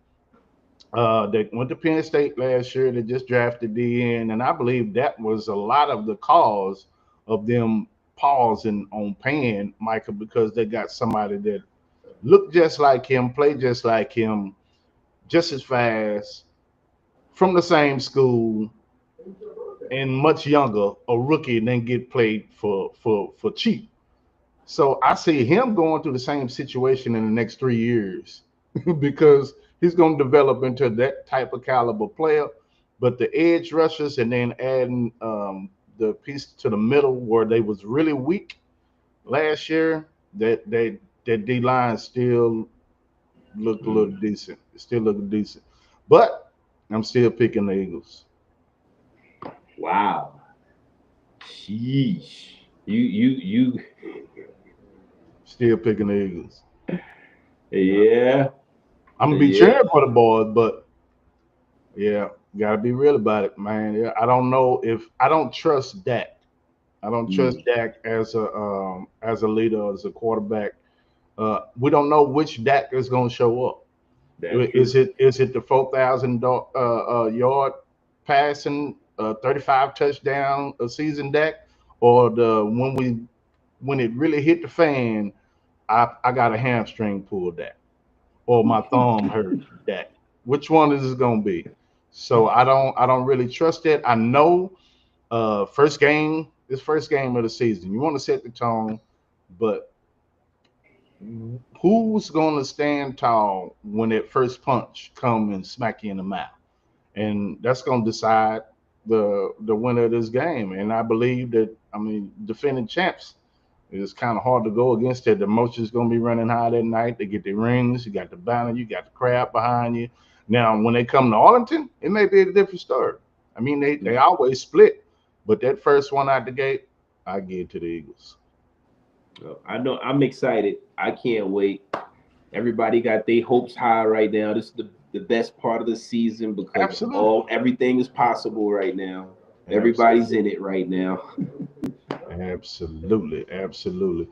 that went to Penn State last year that just drafted DN, and I believe that was a lot of the cause of them pausing on paying Michael because they got somebody that looked just like him, played just like him, just as fast, from the same school, and much younger, a rookie, and then get played for cheap. So I see him going through the same situation in the next 3 years because he's going to develop into that type of caliber player. But the edge rushers and then adding the piece to the middle where they was really weak last year, that D line still looked a little decent. It still looked decent. But I'm still picking the Eagles. Wow. Sheesh. You Still picking the Eagles. yeah. I'm gonna be Yeah. cheering for the boys, but yeah, gotta be real about it, man. Yeah, I don't know if I don't trust Dak. I don't trust Mm, Dak as a leader, as a quarterback. We don't know which Dak is gonna show up. that's true. Is it the 4,000 yard passing, 35 touchdown a season Dak, or the when it really hit the fan, I got a hamstring pull Dak, or my thumb hurt Dak. Which one is it gonna be? So I don't really trust it. I know first game of the season. You want to set the tone, but who's going to stand tall when that first punch come and smack you in the mouth? And that's going to decide the winner of this game. And I believe that, I mean, defending champs, it's kind of hard to go against it. The emotions going to be running high that night. They get their rings, you got the banner, you got the crowd behind you. Now, when they come to Arlington, it may be a different story. I mean, they always split, but that first one out the gate, I give it to the Eagles. I know I'm excited. I can't wait. Everybody got their hopes high right now. This is the best part of the season because Absolutely. everything is possible right now. Everybody's Absolutely. in it right now. Absolutely. Absolutely.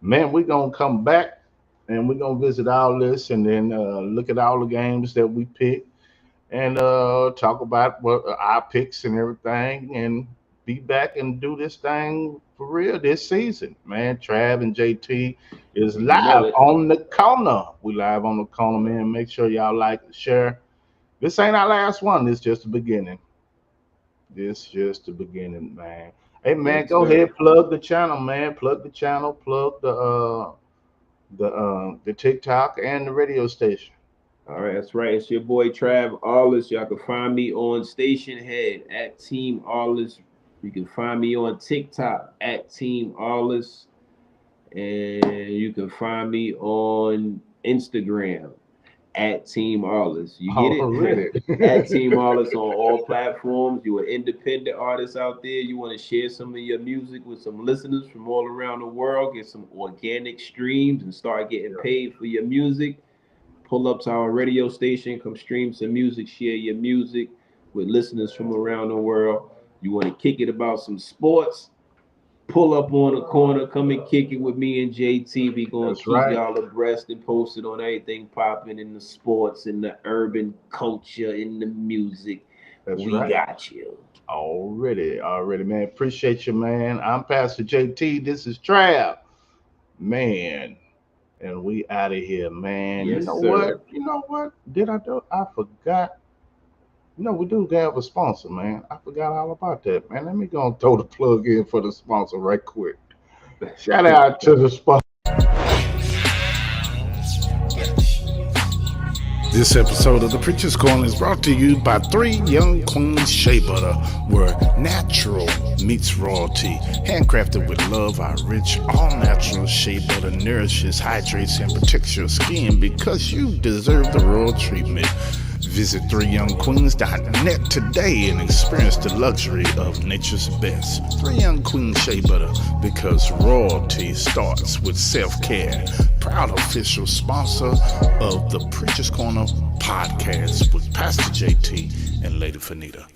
Man, we're going to come back and we're going to visit all this and then look at all the games that we picked and talk about what our picks and everything and be back and do this thing for real this season. Man, Trav and JT is You know live it. on the corner. We live on the corner, man. Make sure y'all like and share. This ain't our last one. This just the beginning. This just the beginning, man. Hey, man, Yes, go sir. ahead, plug the channel, man. Plug the channel, plug the TikTok and the radio station. All right, that's right. It's your boy Trav Arliss. Y'all can find me on Station Head at Team Arliss. You can find me on TikTok at Team Arliss. And you can find me on Instagram at Team Arliss. You get Already. it? At Team Arliss on all platforms. You're an independent artist out there. You want to share some of your music with some listeners from all around the world, get some organic streams, and start getting paid for your music. Pull up to our radio station, come stream some music, share your music with listeners from around the world. You want to kick it about some sports? Pull up on the corner, come and kick it with me and JT. We gonna That's keep right. y'all abreast and posted on everything popping in the sports, in the urban culture, in the music. That's We right. got you. Already, man. Appreciate you, man. I'm Pastor JT. This is Trav, man. And we out of here, man. You Yes, know sir. what? You know what? Did I do? I forgot. You know, we do have a sponsor, man. I forgot all about that, man. Let me go and throw the plug in for the sponsor right quick. Shout out to the sponsor. This episode of The Preacher's Corner is brought to you by 3 Young Queens Shea Butter, where natural meets royalty. Handcrafted with love, our rich, all-natural shea butter nourishes, hydrates, and protects your skin because you deserve the royal treatment. Visit 3youngqueens.net today and experience the luxury of nature's best. 3 Young Queens Shea Butter, because royalty starts with self-care. Proud official sponsor of the Preacher's Corner podcast with Pastor JT and Lady Fanita.